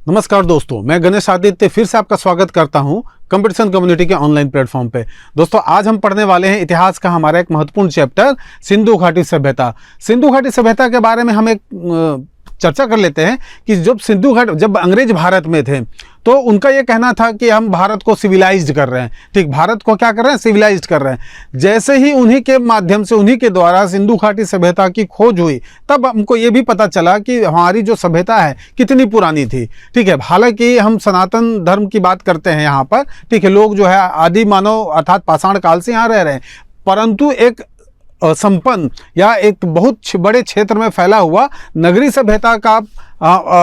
नमस्कार दोस्तों, मैं गणेश आदित्य फिर से आपका स्वागत करता हूं कंपटीशन कम्युनिटी के ऑनलाइन प्लेटफॉर्म पे। दोस्तों, आज हम पढ़ने वाले हैं इतिहास का हमारा एक महत्वपूर्ण चैप्टर सिंधु घाटी सभ्यता। सिंधु घाटी सभ्यता के बारे में हम एक चर्चा कर लेते हैं कि जब अंग्रेज भारत में थे तो उनका ये कहना था कि हम भारत को सिविलाइज्ड कर रहे हैं। ठीक, भारत को क्या कर रहे हैं? सिविलाइज्ड कर रहे हैं। जैसे ही उन्हीं के माध्यम से, उन्हीं के द्वारा सिंधु घाटी सभ्यता की खोज हुई, तब हमको ये भी पता चला कि हमारी जो सभ्यता है कितनी पुरानी थी। ठीक है, हालांकि हम सनातन धर्म की बात करते हैं यहाँ पर। ठीक है, लोग जो है आदि मानव अर्थात पाषाण काल से यहाँ रह रहे हैं, परंतु एक संपन्न या एक बहुत बड़े क्षेत्र में फैला हुआ नगरी सभ्यता का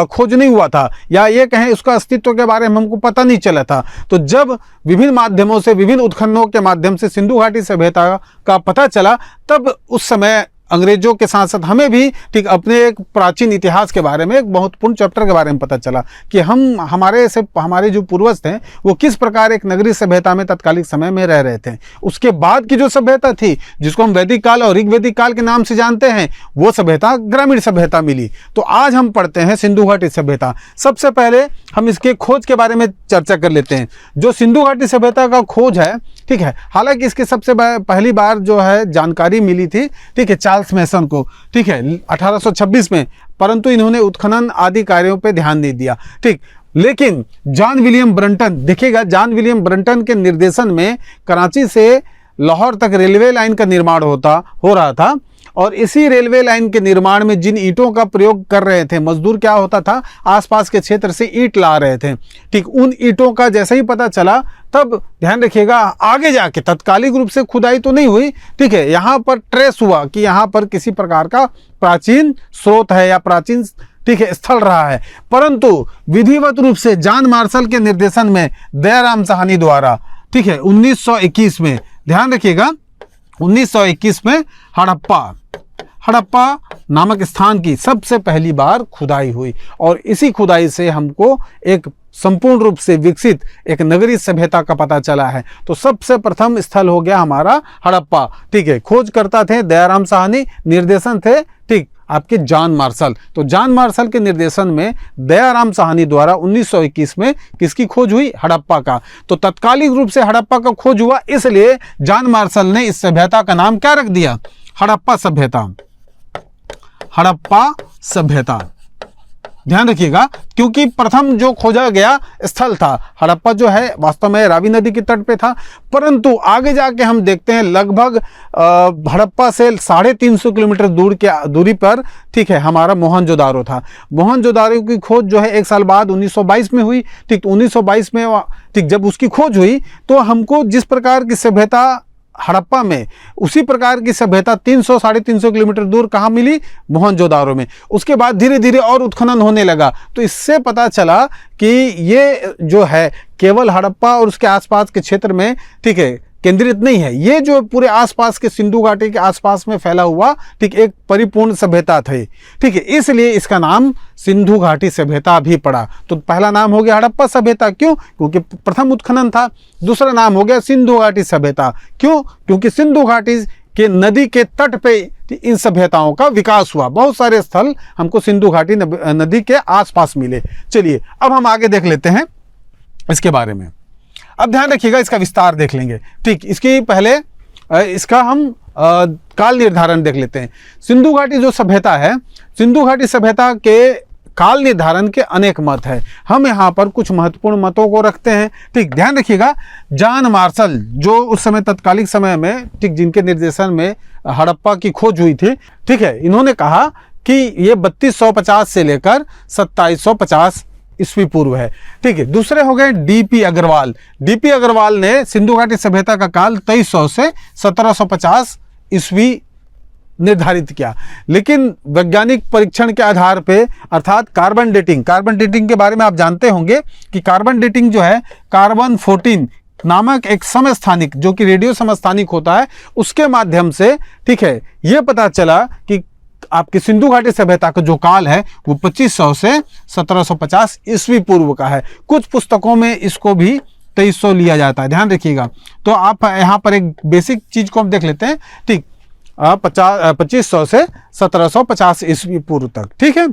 खोज नहीं हुआ था, या ये कहें उसका अस्तित्व के बारे में हमको पता नहीं चला था। तो जब विभिन्न माध्यमों से, विभिन्न उत्खननों के माध्यम से सिंधु घाटी सभ्यता का पता चला, तब उस समय अंग्रेजों के साथ साथ हमें भी ठीक अपने एक प्राचीन इतिहास के बारे में, एक महत्वपूर्ण चैप्टर के बारे में पता चला कि हमारे जो पूर्वज थे वो किस प्रकार एक नगरीय सभ्यता में तत्कालिक समय में रह रहे थे। उसके बाद की जो सभ्यता थी, जिसको हम वैदिक काल और ऋग्वैदिक काल के नाम से जानते हैं, वो सभ्यता ग्रामीण सभ्यता मिली। तो आज हम पढ़ते हैं सिंधु घाटी सभ्यता। सबसे पहले हम इसके खोज के बारे में चर्चा कर लेते हैं। जो सिंधु घाटी सभ्यता का खोज है, ठीक है, हालांकि इसकी सबसे पहली बार जो है जानकारी मिली थी, ठीक है, चार्ल्स मैसन को, ठीक है, 1826 में, परंतु इन्होंने उत्खनन आदि कार्यों पे ध्यान नहीं दिया। ठीक, लेकिन जॉन विलियम ब्रंटन, देखिएगा, जॉन विलियम ब्रंटन के निर्देशन में कराची से लाहौर तक रेलवे लाइन का निर्माण हो रहा था, और इसी रेलवे लाइन के निर्माण में जिन ईंटों का प्रयोग कर रहे थे मजदूर, क्या होता था, आसपास के क्षेत्र से ईंट ला रहे थे। ठीक, उन ईंटों का जैसे ही पता चला, तब ध्यान रखिएगा, आगे जाके तत्कालिक रूप से खुदाई तो नहीं हुई, ठीक है, यहाँ पर ट्रेस हुआ कि यहाँ पर किसी प्रकार का प्राचीन स्रोत है या प्राचीन, ठीक है, स्थल रहा है। परंतु विधिवत रूप से जॉन मार्शल के निर्देशन में दयाराम साहनी द्वारा, ठीक है, 1921 में, ध्यान रखिएगा, 1921 में हड़प्पा नामक स्थान की सबसे पहली बार खुदाई हुई, और इसी खुदाई से हमको एक संपूर्ण रूप से विकसित एक नगरीय सभ्यता का पता चला है। तो सबसे प्रथम स्थल हो गया हमारा हड़प्पा। ठीक है, खोजकर्ता थे दयाराम साहनी, निर्देशन थे, ठीक, आपके जॉन मार्शल। तो जॉन मार्शल के निर्देशन में दयाराम साहनी द्वारा 1921 में किसकी खोज हुई? हड़प्पा का। तो तत्कालिक रूप से हड़प्पा का खोज हुआ, इसलिए जॉन मार्शल ने इस सभ्यता का नाम क्या रख दिया? हड़प्पा सभ्यता। हड़प्पा सभ्यता, ध्यान रखिएगा, क्योंकि प्रथम जो खोजा गया स्थल था हड़प्पा, जो है वास्तव में रावी नदी के तट पे था, परंतु आगे जाके हम देखते हैं लगभग हड़प्पा से 350 किलोमीटर दूरी पर, ठीक है, हमारा मोहनजोदारो था। मोहनजोदारो की खोज जो है 1 साल बाद 1922 में हुई। ठीक, 1922 में, ठीक, जब उसकी खोज हुई तो हमको जिस प्रकार की सभ्यता हड़प्पा में, उसी प्रकार की सभ्यता 300-350 किलोमीटर दूर कहाँ मिली? मोहनजोदारो में। उसके बाद धीरे धीरे और उत्खनन होने लगा, तो इससे पता चला कि ये जो है केवल हड़प्पा और उसके आसपास के क्षेत्र में, ठीक है, केंद्रित नहीं है, ये जो पूरे आसपास के सिंधु घाटी के आसपास में फैला हुआ, ठीक, एक परिपूर्ण सभ्यता थी। ठीक है, इसलिए इसका नाम सिंधु घाटी सभ्यता भी पड़ा। तो पहला नाम हो गया हड़प्पा सभ्यता, क्यों? क्योंकि प्रथम उत्खनन था। दूसरा नाम हो गया सिंधु घाटी सभ्यता, क्यों? क्योंकि सिंधु घाटी के नदी के तट पे इन सभ्यताओं का विकास हुआ। बहुत सारे स्थल हमको सिंधु घाटी नदी के आसपास मिले। चलिए अब हम आगे देख लेते हैं इसके बारे में। अब ध्यान रखिएगा, इसका विस्तार देख लेंगे। ठीक, इसके पहले इसका हम काल निर्धारण देख लेते हैं। सिंधु घाटी जो सभ्यता है, सिंधु घाटी सभ्यता के काल निर्धारण के अनेक मत है। हम यहाँ पर कुछ महत्वपूर्ण मतों को रखते हैं। ठीक, ध्यान रखिएगा, जॉन मार्शल जो उस समय तत्कालिक समय में, ठीक, जिनके निर्देशन में हड़प्पा की खोज हुई थी, ठीक है, इन्होंने कहा कि ये 3250 से लेकर 2750 ईस्वी पूर्व है। ठीक है, दूसरे हो गए डीपी अग्रवाल। डीपी अग्रवाल ने सिंधु घाटी सभ्यता का काल 2300 से 1750 ईस्वी निर्धारित किया, लेकिन वैज्ञानिक परीक्षण के आधार पे, अर्थात कार्बन डेटिंग के बारे में आप जानते होंगे कि कार्बन डेटिंग जो है, कार्बन 14 नामक एक समस्थानिक, जो कि रेडियो समस्थानिक होता है, उसके माध्यम से, ठीक है, ये पता चला कि आपकी सिंधु घाटी सभ्यता का जो काल है वो 2500 से 1750 ईस्वी पूर्व का है। कुछ पुस्तकों में इसको भी 2300 लिया जाता है, ध्यान रखिएगा। तो आप यहाँ पर एक बेसिक चीज को हम देख लेते हैं। ठीक, 2500 से 1750 ईस्वी पूर्व तक। ठीक है,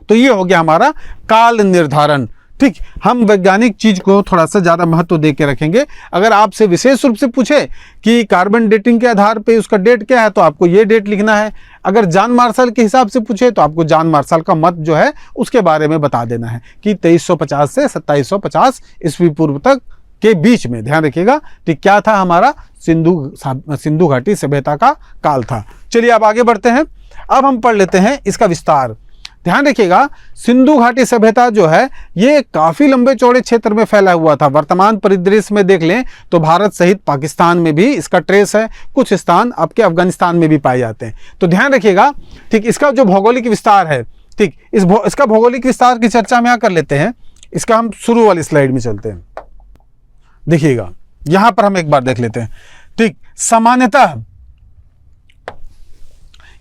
तो ये हो गया हमारा काल निर्धारण। ठीक, हम वैज्ञानिक चीज को थोड़ा सा ज्यादा महत्व दे के रखेंगे। अगर आपसे विशेष रूप से पूछे कि कार्बन डेटिंग के आधार पे उसका डेट क्या है, तो आपको ये डेट लिखना है। अगर जॉन मार्शल के हिसाब से पूछे तो आपको जॉन मार्शल का मत जो है उसके बारे में बता देना है कि 2350 से 2750 ईस्वी पूर्व तक के बीच में, ध्यान रखिएगा। ठीक, क्या था हमारा सिंधु घाटी सभ्यता का काल था। चलिए अब आगे बढ़ते हैं। अब हम पढ़ लेते हैं इसका विस्तार। ध्यान रखिएगा, सिंधु घाटी सभ्यता जो है ये काफी लंबे चौड़े क्षेत्र में फैला हुआ था। वर्तमान परिदृश्य में देख लें तो भारत सहित पाकिस्तान में भी इसका ट्रेस है, कुछ स्थान आपके अफगानिस्तान में भी पाए जाते हैं। तो ध्यान रखिएगा, ठीक, इसका जो भौगोलिक विस्तार है, ठीक, इसका भौगोलिक विस्तार की चर्चा हम यहाँ कर लेते हैं। इसका हम शुरू वाली स्लाइड में चलते हैं। देखिएगा, यहां पर हम एक बार देख लेते हैं। ठीक, सामान्यतः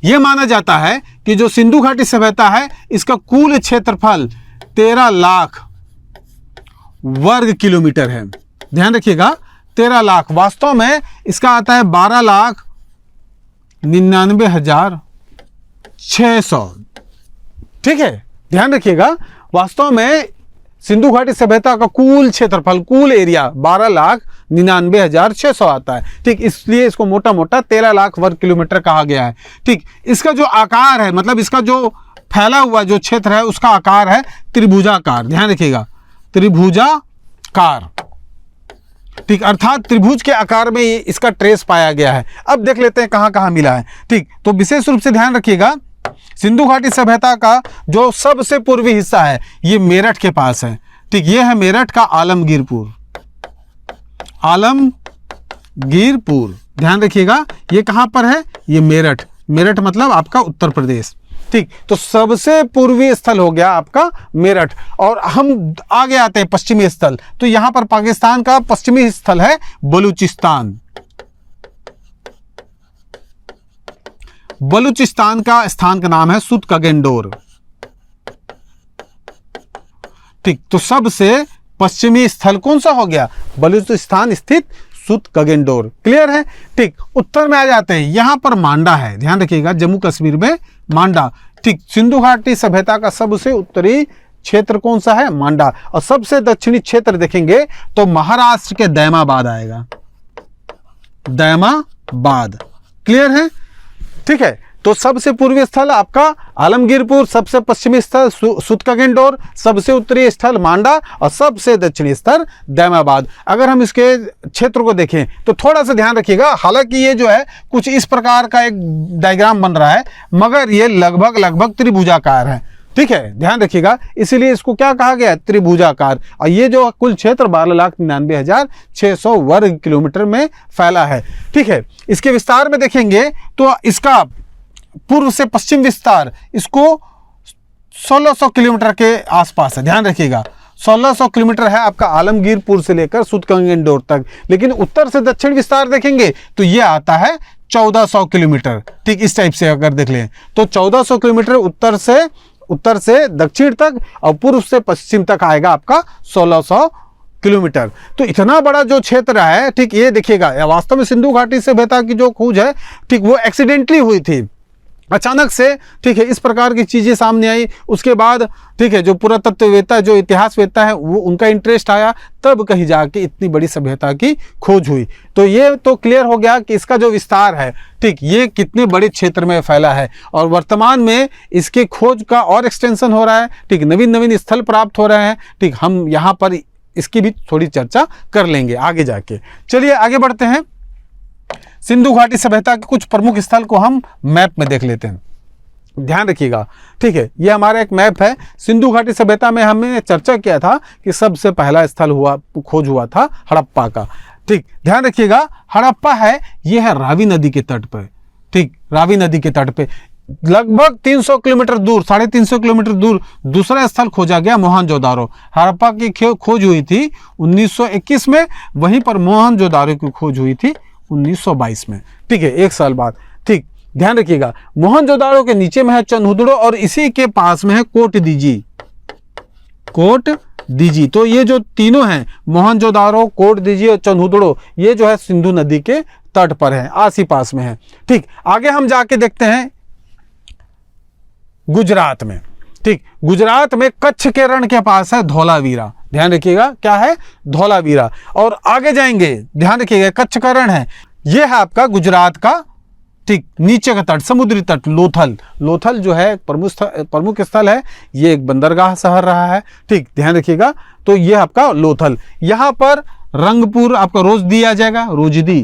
यह माना जाता है कि जो सिंधु घाटी सभ्यता है इसका कुल क्षेत्रफल 13 लाख वर्ग किलोमीटर है। ध्यान रखिएगा, 13 लाख, वास्तव में इसका आता है 12,99,600। ठीक है, ध्यान रखिएगा, वास्तव में सिंधु घाटी सभ्यता का कुल क्षेत्रफल, कुल एरिया 12,99,600 आता है। ठीक, इसलिए इसको मोटा मोटा 13 लाख वर्ग किलोमीटर कहा गया है। ठीक, इसका जो आकार है, मतलब इसका जो फैला हुआ जो क्षेत्र है उसका आकार है त्रिभुजाकार। ध्यान रखिएगा, त्रिभुजाकार। ठीक, अर्थात त्रिभुज के आकार में इसका ट्रेस पाया गया है। अब देख लेते हैं कहां कहां मिला है। ठीक, तो विशेष रूप से ध्यान रखिएगा, सिंधु घाटी सभ्यता का जो सबसे पूर्वी हिस्सा है ये मेरठ के पास है। ठीक, ये है मेरठ का आलमगीरपुर। आलमगीरपुर, ध्यान रखिएगा, ये कहां पर है? ये मेरठ। मेरठ मतलब आपका उत्तर प्रदेश। ठीक, तो सबसे पूर्वी स्थल हो गया आपका मेरठ। और हम आगे आते हैं पश्चिमी स्थल, तो यहां पर पाकिस्तान का पश्चिमी स्थल है बलूचिस्तान। बलूचिस्तान का स्थान का नाम है सुतकगेंडोर। ठीक, तो सबसे पश्चिमी स्थल कौन सा हो गया? बलूचिस्तान स्थित सुतकगेंडोर। क्लियर है? ठीक, उत्तर में आ जाते हैं, यहां पर मांडा है। ध्यान रखिएगा, जम्मू कश्मीर में मांडा। ठीक, सिंधु घाटी सभ्यता का सबसे उत्तरी क्षेत्र कौन सा है? मांडा। और सबसे दक्षिणी क्षेत्र देखेंगे तो महाराष्ट्र के दैमाबाद आएगा। दैमाबाद। क्लियर है? ठीक है, तो सबसे पूर्वी स्थल आपका आलमगीरपुर, सबसे पश्चिमी स्थल सुतकगेंडोर, सबसे उत्तरी स्थल मांडा और सबसे दक्षिणी स्थल दैमाबाद। अगर हम इसके क्षेत्र को देखें तो थोड़ा सा ध्यान रखिएगा, हालांकि ये जो है कुछ इस प्रकार का एक डायग्राम बन रहा है, मगर ये लगभग त्रिभुजाकार है। ठीक है, ध्यान रखिएगा, इसीलिए इसको क्या कहा गया? त्रिभुजाकार। और ये जो कुल क्षेत्र 12,99,600 वर्ग किलोमीटर में फैला है। ठीक है, इसके विस्तार में देखेंगे तो इसका पूर्व से पश्चिम विस्तार इसको 1600 किलोमीटर के आसपास है। ध्यान रखिएगा, 1600 किलोमीटर है आपका आलमगीरपुर से लेकर सुतकगेंडोर तक। लेकिन उत्तर से दक्षिण विस्तार देखेंगे तो ये आता है 1400 किलोमीटर। ठीक, इस टाइप से अगर देख लें तो 1400 किलोमीटर उत्तर से दक्षिण तक और पूर्व से पश्चिम तक आएगा आपका 1600 किलोमीटर। तो इतना बड़ा जो क्षेत्र है, ठीक, ये देखिएगा, वास्तव में सिंधु घाटी सभ्यता की जो खोज है, ठीक, वो एक्सीडेंटली हुई थी, अचानक से। ठीक है, इस प्रकार की चीजें सामने आई। उसके बाद ठीक है, जो पुरातत्ववेत्ता, जो इतिहासवेत्ता है, वो उनका इंटरेस्ट आया, तब कहीं जाके इतनी बड़ी सभ्यता की खोज हुई। तो ये तो क्लियर हो गया कि इसका जो विस्तार है, ठीक, ये कितने बड़े क्षेत्र में फैला है। और वर्तमान में इसके खोज का और एक्सटेंशन हो रहा है। ठीक, नवीन स्थल प्राप्त हो रहे हैं। ठीक, हम यहाँ पर इसकी भी थोड़ी चर्चा कर लेंगे आगे जाके। चलिए आगे बढ़ते हैं। सिंधु घाटी सभ्यता के कुछ प्रमुख स्थल को हम मैप में देख लेते हैं। ध्यान रखिएगा, ठीक है, ये हमारा एक मैप है। सिंधु घाटी सभ्यता में हमने चर्चा किया था कि सबसे पहला स्थल खोज हुआ था हड़प्पा का। ठीक, ध्यान रखिएगा, हड़प्पा है, ये है रावी नदी के तट पर। ठीक, रावी नदी के तट पे लगभग 300 किलोमीटर दूर, 350 किलोमीटर दूर दूसरा स्थल खोजा गया, मोहनजोदारो। हड़प्पा की खोज हुई थी 1921 में, वहीं पर मोहनजोदारो की खोज हुई थी 1922 में। ठीक है, एक साल बाद। ठीक, ध्यान रखिएगा, मोहनजोदारो के नीचे में है चन्हुदड़ो और इसी के पास में है कोटदीजी। तो ये जो तीनों हैं, मोहनजोदारो, कोटदीजी और चन्हुदड़ो, ये जो है सिंधु नदी के तट पर है, आस ही पास में है। ठीक, आगे हम जाके देखते हैं गुजरात में। ठीक, गुजरात में कच्छ के रण के पास है धौलावीरा, ध्यान रखिएगा क्या है, धौलावीरा। और आगे जाएंगे, ध्यान रखिएगा कच्छ का रण है, यह है आपका गुजरात का ठीक नीचे का तट, समुद्री तट लोथल। लोथल जो है प्रमुख स्थल है, ये एक बंदरगाह शहर रहा है, ठीक ध्यान रखिएगा। तो ये आपका लोथल, यहां पर रंगपुर आपका रोज दिया जाएगा, रोजदी,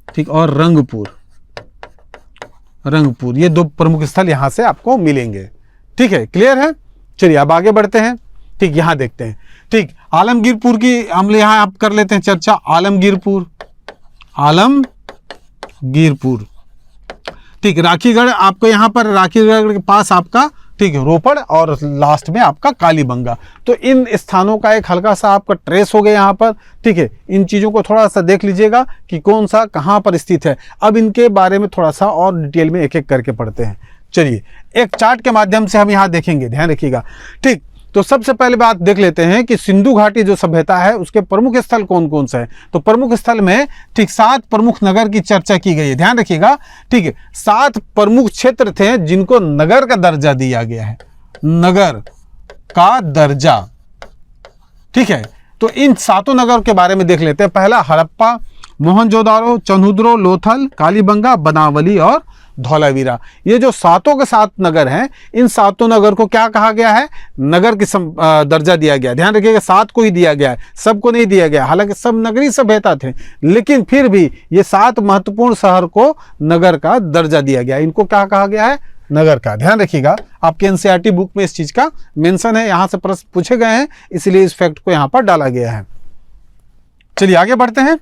ठीक, और रंगपुर, ये दो प्रमुख स्थल यहां से आपको मिलेंगे, ठीक है, क्लियर है। चलिए अब आगे बढ़ते हैं, ठीक, यहां देखते हैं, ठीक, आलमगीरपुर की हम यहां आप कर लेते हैं चर्चा। आलमगीरपुर, ठीक, राखीगढ़ आपको यहां पर राखीगढ़ के पास आपका ठीक रोपड़, और लास्ट में आपका कालीबंगा। तो इन स्थानों का एक हल्का सा आपका ट्रेस हो गया यहाँ पर, ठीक है। इन चीज़ों को थोड़ा सा देख लीजिएगा कि कौन सा कहाँ पर स्थित है। अब इनके बारे में थोड़ा सा और डिटेल में एक एक करके पढ़ते हैं। चलिए एक चार्ट के माध्यम से हम यहाँ देखेंगे, ध्यान रखिएगा, ठीक। तो सबसे पहले बात देख लेते हैं कि सिंधु घाटी जो सभ्यता है उसके प्रमुख स्थल कौन कौन से हैं। तो प्रमुख स्थल में ठीक 7 प्रमुख नगर की चर्चा की गई है, ध्यान रखिएगा, ठीक है। 7 प्रमुख क्षेत्र थे जिनको नगर का दर्जा दिया गया है, नगर का दर्जा, ठीक है। तो इन 7 नगर के बारे में देख लेते हैं। पहला हड़प्पा, मोहनजोदारो, चन्हुद्रो, लोथल, कालीबंगा, बनावली और धौलावीरा। ये जो 7 के 7 नगर हैं, इन 7 नगर को क्या कहा गया है, नगर की दर्जा दिया गया। ध्यान रखिएगा 7 को ही दिया गया है, सबको नहीं दिया गया। हालांकि सब नगरीय सभ्यता थे, लेकिन फिर भी ये 7 महत्वपूर्ण शहर को नगर का दर्जा दिया गया। इनको क्या कहा गया है, नगर का। ध्यान रखिएगा आपके एनसीईआरटी बुक में इस चीज का मेंशन है, यहां से प्रश्न पूछे गए हैं, इसलिए इस फैक्ट को यहां पर डाला गया है। चलिए आगे बढ़ते हैं।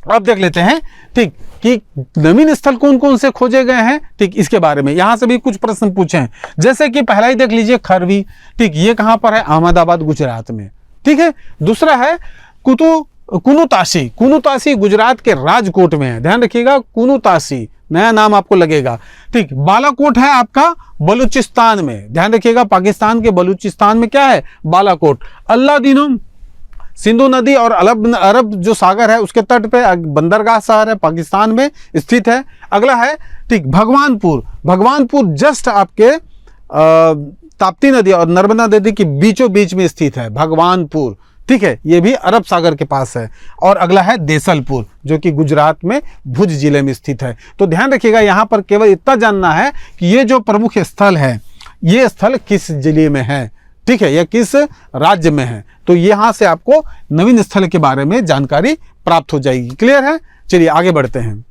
अब देख लेते हैं, ठीक, कि नवीन स्थल कौन कौन से खोजे गए हैं, ठीक, इसके बारे में यहां से भी कुछ प्रश्न पूछे हैं। जैसे कि पहला ही देख लीजिए खरवी, ठीक, ये कहां पर है, अहमदाबाद गुजरात में, ठीक है। दूसरा है कुनुतासी, कुनुतासी गुजरात के राजकोट में है, ध्यान रखिएगा, कुनुतासी नया नाम आपको लगेगा, ठीक। बालाकोट है आपका बलूचिस्तान में, ध्यान रखिएगा, पाकिस्तान के बलूचिस्तान में क्या है, बालाकोट। अल्लादीनो सिंधु नदी और अरब जो सागर है उसके तट पे बंदरगाह शहर है, पाकिस्तान में स्थित है। अगला है ठीक भगवानपुर, भगवानपुर जस्ट आपके ताप्ती नदी और नर्मदा नदी के बीचों बीच में स्थित है भगवानपुर, ठीक है, ये भी अरब सागर के पास है। और अगला है देसलपुर जो कि गुजरात में भुज जिले में स्थित है। तो ध्यान रखिएगा यहाँ पर केवल इतना जानना है कि ये जो प्रमुख स्थल है, ये स्थल किस जिले में है, ठीक है, या किस राज्य में है। तो यहां से आपको नवीन स्थल के बारे में जानकारी प्राप्त हो जाएगी। क्लियर है। चलिए आगे बढ़ते हैं।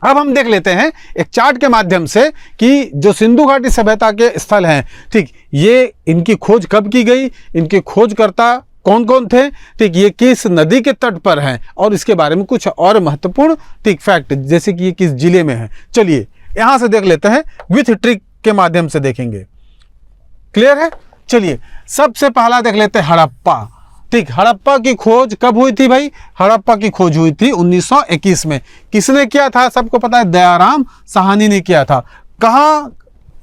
अब हम देख लेते हैं एक चार्ट के माध्यम से कि जो सिंधु घाटी सभ्यता के स्थल हैं, ठीक, ये इनकी खोज कब की गई, इनके खोजकर्ता कौन कौन थे, ठीक, ये किस नदी के तट पर हैं, और इसके बारे में कुछ और महत्वपूर्ण ठीक फैक्ट, जैसे कि ये किस जिले में है। चलिए यहां से देख लेते हैं, विथ ट्रिक के माध्यम से देखेंगे। क्लियर है। चलिए सबसे पहला देख लेते हैं हड़प्पा, ठीक। हड़प्पा की खोज कब हुई थी भाई, हड़प्पा की खोज हुई थी 1921 में। किसने किया था, सबको पता है, दयाराम साहनी ने किया था। कहाँ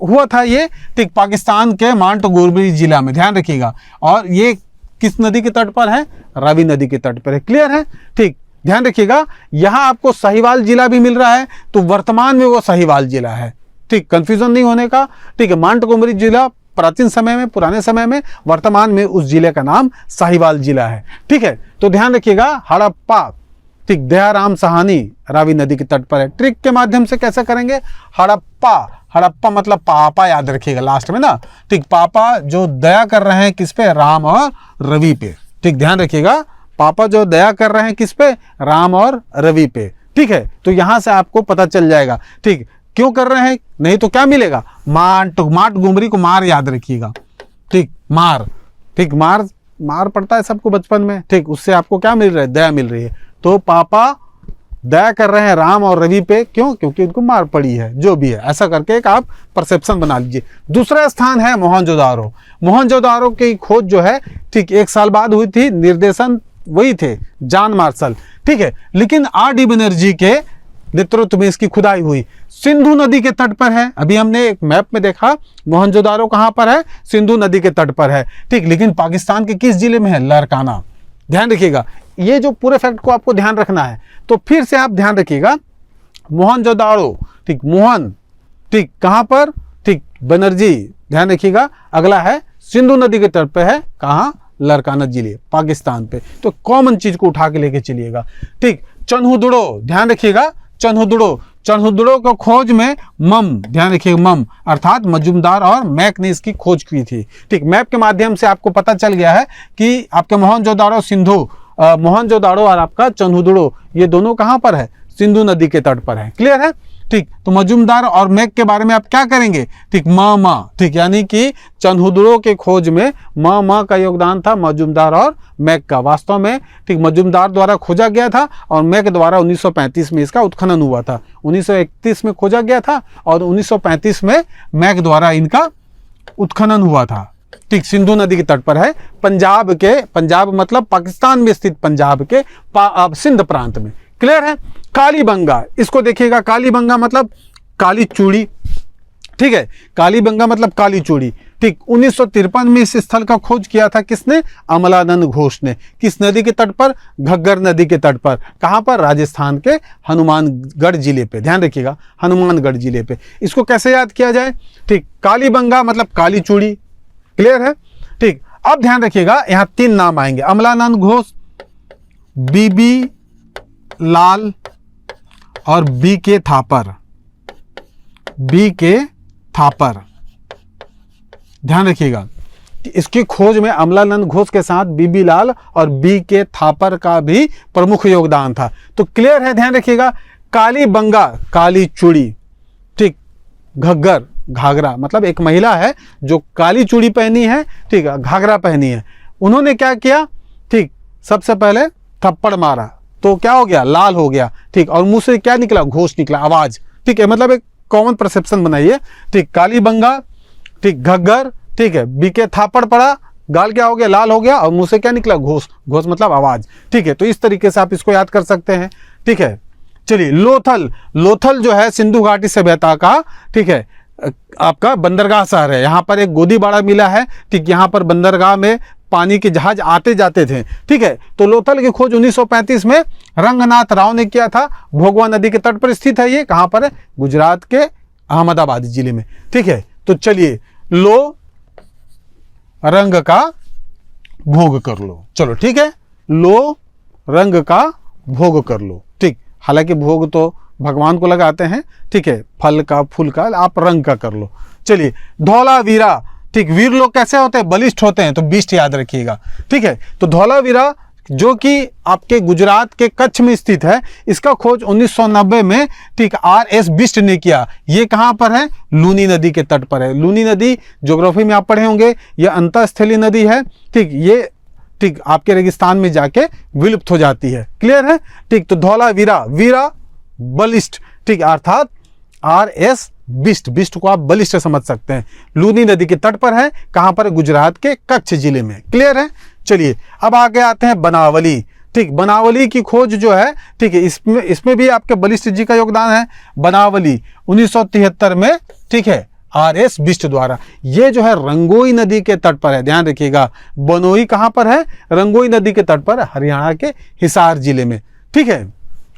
हुआ था ये, ठीक, पाकिस्तान के मांटगोमरी जिला में, ध्यान रखिएगा। और ये किस नदी के तट पर है, रावी नदी के तट पर है। क्लियर है, ठीक, ध्यान रखिएगा। यहां आपको साहिवाल जिला भी मिल रहा है, तो वर्तमान में वो साहिवाल जिला है, ठीक, कंफ्यूजन नहीं होने का, ठीक है। मांटगोमरी जिला प्राचीन समय में, पुराने समय में, वर्तमान में उस जिले का नाम साहिवाल जिला है, ठीक है। तो ध्यान रखिएगा हड़प्पा, ठीक, दयाराम साहनी रावी नदी के तट पर है। ट्रिक के माध्यम से कैसे करेंगे, हड़प्पा, हड़प्पा मतलब पापा याद रखिएगा लास्ट में ना, ठीक, पापा जो दया कर रहे हैं किस पे, राम और रवि पे, ठीक, ध्यान रखिएगा, पापा जो दया कर रहे हैं किस पे, राम और रवि पे, ठीक है। तो यहां से आपको पता चल जाएगा, ठीक, क्यों कर रहे हैं, नहीं तो क्या मिलेगा, मांटगोमरी को मार याद रखिएगा, ठीक, मार, ठीक, मार मार पड़ता है सबको बचपन में, ठीक, उससे आपको क्या मिल रहा है, दया मिल रही है। तो पापा दया कर रहे हैं राम और रवि पे, क्यों, क्योंकि उनको मार पड़ी है, जो भी है, ऐसा करके एक आप परसेप्शन बना लीजिए। दूसरा स्थान है मोहनजोदारो। मोहनजोदारो की खोज जो है, ठीक, 1 साल बाद हुई थी, निर्देशन वही थे जॉन मार्शल, ठीक है, लेकिन R.D. बनर्जी के नेतृत्व में इसकी खुदाई हुई। सिंधु नदी के तट पर है, अभी हमने एक मैप में देखा मोहनजोदारो कहां पर है, सिंधु नदी के तट पर है, ठीक, लेकिन पाकिस्तान के किस जिले में है, लरकाना। ध्यान रखिएगा, ये जो पूरे फैक्ट को आपको ध्यान रखना है। तो फिर से आप ध्यान रखिएगा, मोहनजोदाड़ो, ठीक, मोहन, ठीक, कहाँ पर, ठीक, बनर्जी, ध्यान रखिएगा। अगला है सिंधु नदी के तट पे है, कहाँ, लारकाना जिले, पाकिस्तान पे। तो कॉमन चीज को उठा के लेके चलिएगा, ठीक। चन्हुदुड़ो, ध्यान रखिएगा, चन्हुदुड़ो, चन्हुदुड़ो को खोज में मम, ध्यान रखिएगा, मम अर्थात मजुमदार और मैक ने इसकी खोज की थी, ठीक। मैप के माध्यम से आपको पता चल गया है कि आपके मोहनजोदाड़ो सिंधु, मोहनजोदाड़ो और आपका चन्हुदुड़ो, ये दोनों कहाँ पर है, सिंधु नदी के तट पर है। क्लियर है, ठीक। तो मजुमदार और मैक के बारे में आप क्या करेंगे, ठीक, मा, ठीक, यानी कि चन्हुदुड़ो के खोज में मा का योगदान था, मजुमदार और मैक का। वास्तव में, ठीक, मजुमदार द्वारा खोजा गया था और मैक द्वारा 1935 में इसका उत्खनन हुआ था। 1931 में खोजा गया था और 1935 में मैक द्वारा इनका उत्खनन हुआ था, ठीक। सिंधु नदी के तट पर है, पंजाब के, पंजाब मतलब पाकिस्तान में स्थित पंजाब के सिंध प्रांत में। क्लियर है। कालीबंगा, इसको देखिएगा, कालीबंगा मतलब काली चूड़ी, ठीक है, कालीबंगा मतलब काली चूड़ी, ठीक। 1953 में इस स्थल का खोज किया था किसने, अमलानंद घोष ने। किस नदी के तट पर, घग्गर नदी के तट पर, कहां पर, राजस्थान के हनुमानगढ़ जिले पे, ध्यान रखिएगा, हनुमानगढ़ जिले पे। इसको कैसे याद किया जाए, ठीक, कालीबंगा मतलब काली चूड़ी। क्लियर है, ठीक। अब ध्यान रखिएगा, यहां 3 नाम आएंगे, अमलानंद घोष, बीबी लाल और बी के थापर, बी के थापर, ध्यान रखिएगा। इसकी खोज में अमलानंद घोष के साथ बीबी लाल और बी के थापर का भी प्रमुख योगदान था। तो क्लियर है, ध्यान रखिएगा। कालीबंगा काली चूड़ी, ठीक, घग्गर घाघरा, मतलब एक महिला है जो काली चूड़ी पहनी है, ठीक है, घाघरा पहनी है। उन्होंने क्या किया, ठीक, सबसे पहले थप्पड़ मारा तो क्या हो गया, लाल हो गया, ठीक, और मुंह से क्या निकला, घोष निकला, आवाज, ठीक है, मतलब एक कॉमन परसेप्शन बनाइए, ठीक। कालीबंगा, ठीक, घग्गर, ठीक है, बीके थापड़ पड़ा, गाल क्या हो गया, लाल हो गया, और मुंह से क्या निकला, घोष, घोष मतलब आवाज, ठीक है। तो इस तरीके से आप इसको याद कर सकते हैं, ठीक है। चलिए, लोथल, लोथल जो है सिंधु घाटी सभ्यता का, ठीक है, आपका बंदरगाह शहर है। यहाँ पर एक गोदीबाड़ा मिला है, ठीक, यहाँ पर बंदरगाह में पानी के जहाज आते जाते थे, ठीक है। तो लोथल की खोज 1935 में रंगनाथ राव ने किया था। भोगवा नदी के तट पर स्थित है, ये कहां पर है, गुजरात के अहमदाबाद जिले में, ठीक है। तो चलिए, लो रंग का भोग कर लो, चलो ठीक है, लो रंग का भोग कर लो, ठीक। हालांकि भोग तो भगवान को लगाते हैं, ठीक है, फल का, फूल का, आप रंग का कर लो। चलिए, धौलावीरा, ठीक, वीर लोग कैसे होते हैं, बलिष्ठ होते हैं, तो बिष्ट याद रखिएगा, ठीक है। तो धौलावीरा जो कि आपके गुजरात के कच्छ में स्थित है, इसका खोज 1990 में, ठीक, RS बिष्ट ने किया। ये कहां पर है, लूनी नदी के तट पर है। लूनी नदी ज्योग्राफी में आप पढ़े होंगे, ये अंतःस्थलीय नदी है, ठीक, ये, ठीक, आपके रेगिस्तान में जाके विलुप्त हो जाती है। क्लियर है, ठीक। तो धौलावीरा, वीरा बलिष्ठ, ठीक, अर्थात RS बिष्ट, बिष्ट को आप बलिष्ठ समझ सकते हैं। लूनी नदी के तट पर है, कहां पर, गुजरात के कच्छ जिले में। क्लियर है। चलिए, अब आगे आते हैं बनावली, ठीक, बनावली की खोज जो है, ठीक है, इसमें भी आपके बलिष्ठ जी का योगदान है। बनावली 1973 में, ठीक है, RS बिष्ट द्वारा। ये जो है रंगोई नदी के तट पर है, ध्यान रखिएगा। बनोई कहां पर है, रंगोई नदी के तट पर, हरियाणा के हिसार जिले में, ठीक है।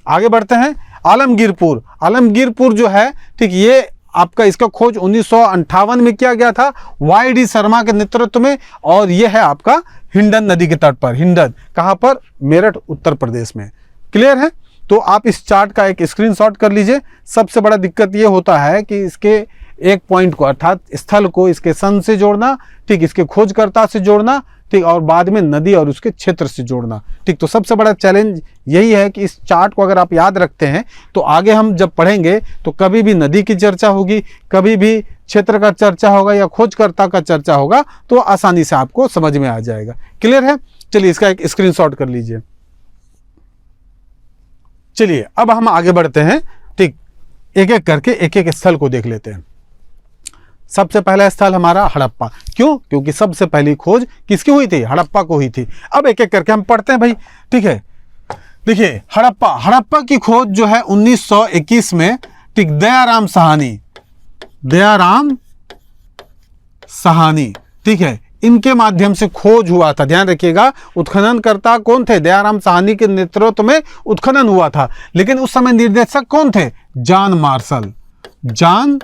आगे बढ़ते हैं, आलमगीरपुर, आलमगीरपुर जो है, ठीक, ये आपका, इसका खोज 1958 में किया गया था YD शर्मा के नेतृत्व में, और यह है आपका हिंडन नदी के तट पर। हिंडन कहां पर, मेरठ उत्तर प्रदेश में। क्लियर है। तो आप इस चार्ट का एक स्क्रीनशॉट कर लीजिए। सबसे बड़ा दिक्कत ये होता है कि इसके एक पॉइंट को, अर्थात स्थल को इसके सन से जोड़ना, ठीक, इसके खोजकर्ता से जोड़ना, ठीक, और बाद में नदी और उसके क्षेत्र से जोड़ना, ठीक। तो सबसे बड़ा चैलेंज यही है कि इस चार्ट को अगर आप याद रखते हैं तो आगे हम जब पढ़ेंगे तो कभी भी नदी की चर्चा होगी, कभी भी क्षेत्र का चर्चा होगा या खोजकर्ता का चर्चा होगा, तो आसानी से आपको समझ में आ जाएगा। क्लियर है। चलिए, इसका एक स्क्रीनशॉट कर लीजिए। चलिए, अब हम आगे बढ़ते हैं, ठीक, एक एक करके एक एक स्थल को देख लेते हैं। सबसे पहला स्थल हमारा हड़प्पा। क्यों? क्योंकि सबसे पहली खोज किसकी हुई थी, हड़प्पा को हुई थी। अब एक एक करके हम पढ़ते हैं भाई, ठीक है। देखिए, हड़प्पा, हड़प्पा की खोज जो है 1921 में, ठीक, दयाराम साहनी, दयाराम साहनी, ठीक है, इनके माध्यम से खोज हुआ था। ध्यान रखिएगा, उत्खननकर्ता कौन थे? दयाराम साहनी के नेतृत्व में उत्खनन हुआ था, लेकिन उस समय निर्देशक कौन थे? John Marshall. John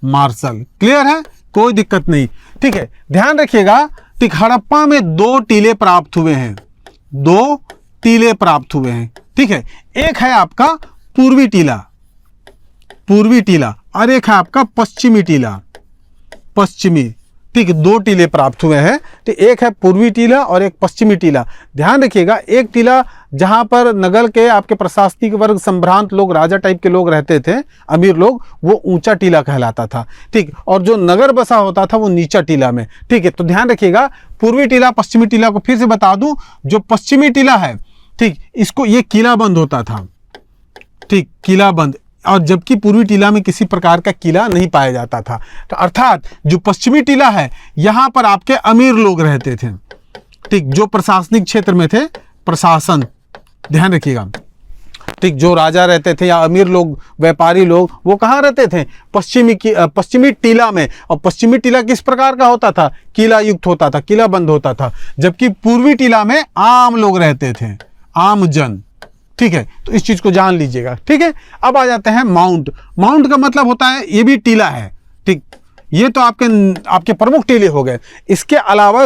Marshall. Clear है, कोई दिक्कत नहीं। ठीक है, ध्यान रखिएगा, ठीक, हड़प्पा में 2 टीले प्राप्त हुए हैं, 2 टीले प्राप्त हुए हैं। ठीक है, एक है आपका पूर्वी टीला, पूर्वी टीला, और एक है आपका पश्चिमी टीला, पश्चिमी। ठीक, 2 टीले प्राप्त हुए हैं। तो एक है पूर्वी टीला और एक पश्चिमी टीला। ध्यान रखिएगा, एक टीला जहां पर नगर के आपके प्रशासनिक वर्ग, संभ्रांत लोग, राजा टाइप के लोग रहते थे, अमीर लोग, वो ऊंचा टीला कहलाता था। ठीक, और जो नगर बसा होता था वो नीचा टीला में। ठीक है, तो ध्यान रखिएगा, पूर्वी टीला पश्चिमी टीला को फिर से बता दूं, जो पश्चिमी टीला है, ठीक, इसको ये किला बंद होता था। ठीक, किला बंद, और जबकि पूर्वी टीला में किसी प्रकार का किला नहीं पाया जाता था। तो अर्थात जो पश्चिमी टीला है, यहां पर आपके अमीर लोग रहते थे। ठीक, जो प्रशासनिक क्षेत्र में थे, प्रशासन, ध्यान रखिएगा। ठीक, जो राजा रहते थे या अमीर लोग, व्यापारी लोग, वो कहाँ रहते थे? पश्चिमी टीला में। और पश्चिमी टीला किस प्रकार का होता था? किला युक्त होता था, किला बंद होता था। जबकि पूर्वी टीला में आम लोग रहते थे, आम जन। ठीक है, तो इस चीज को जान लीजिएगा। ठीक है, अब आ जाते हैं माउंट। माउंट का मतलब होता है, ये भी टीला है। ठीक, ये तो आपके प्रमुख टीले हो गए। इसके अलावा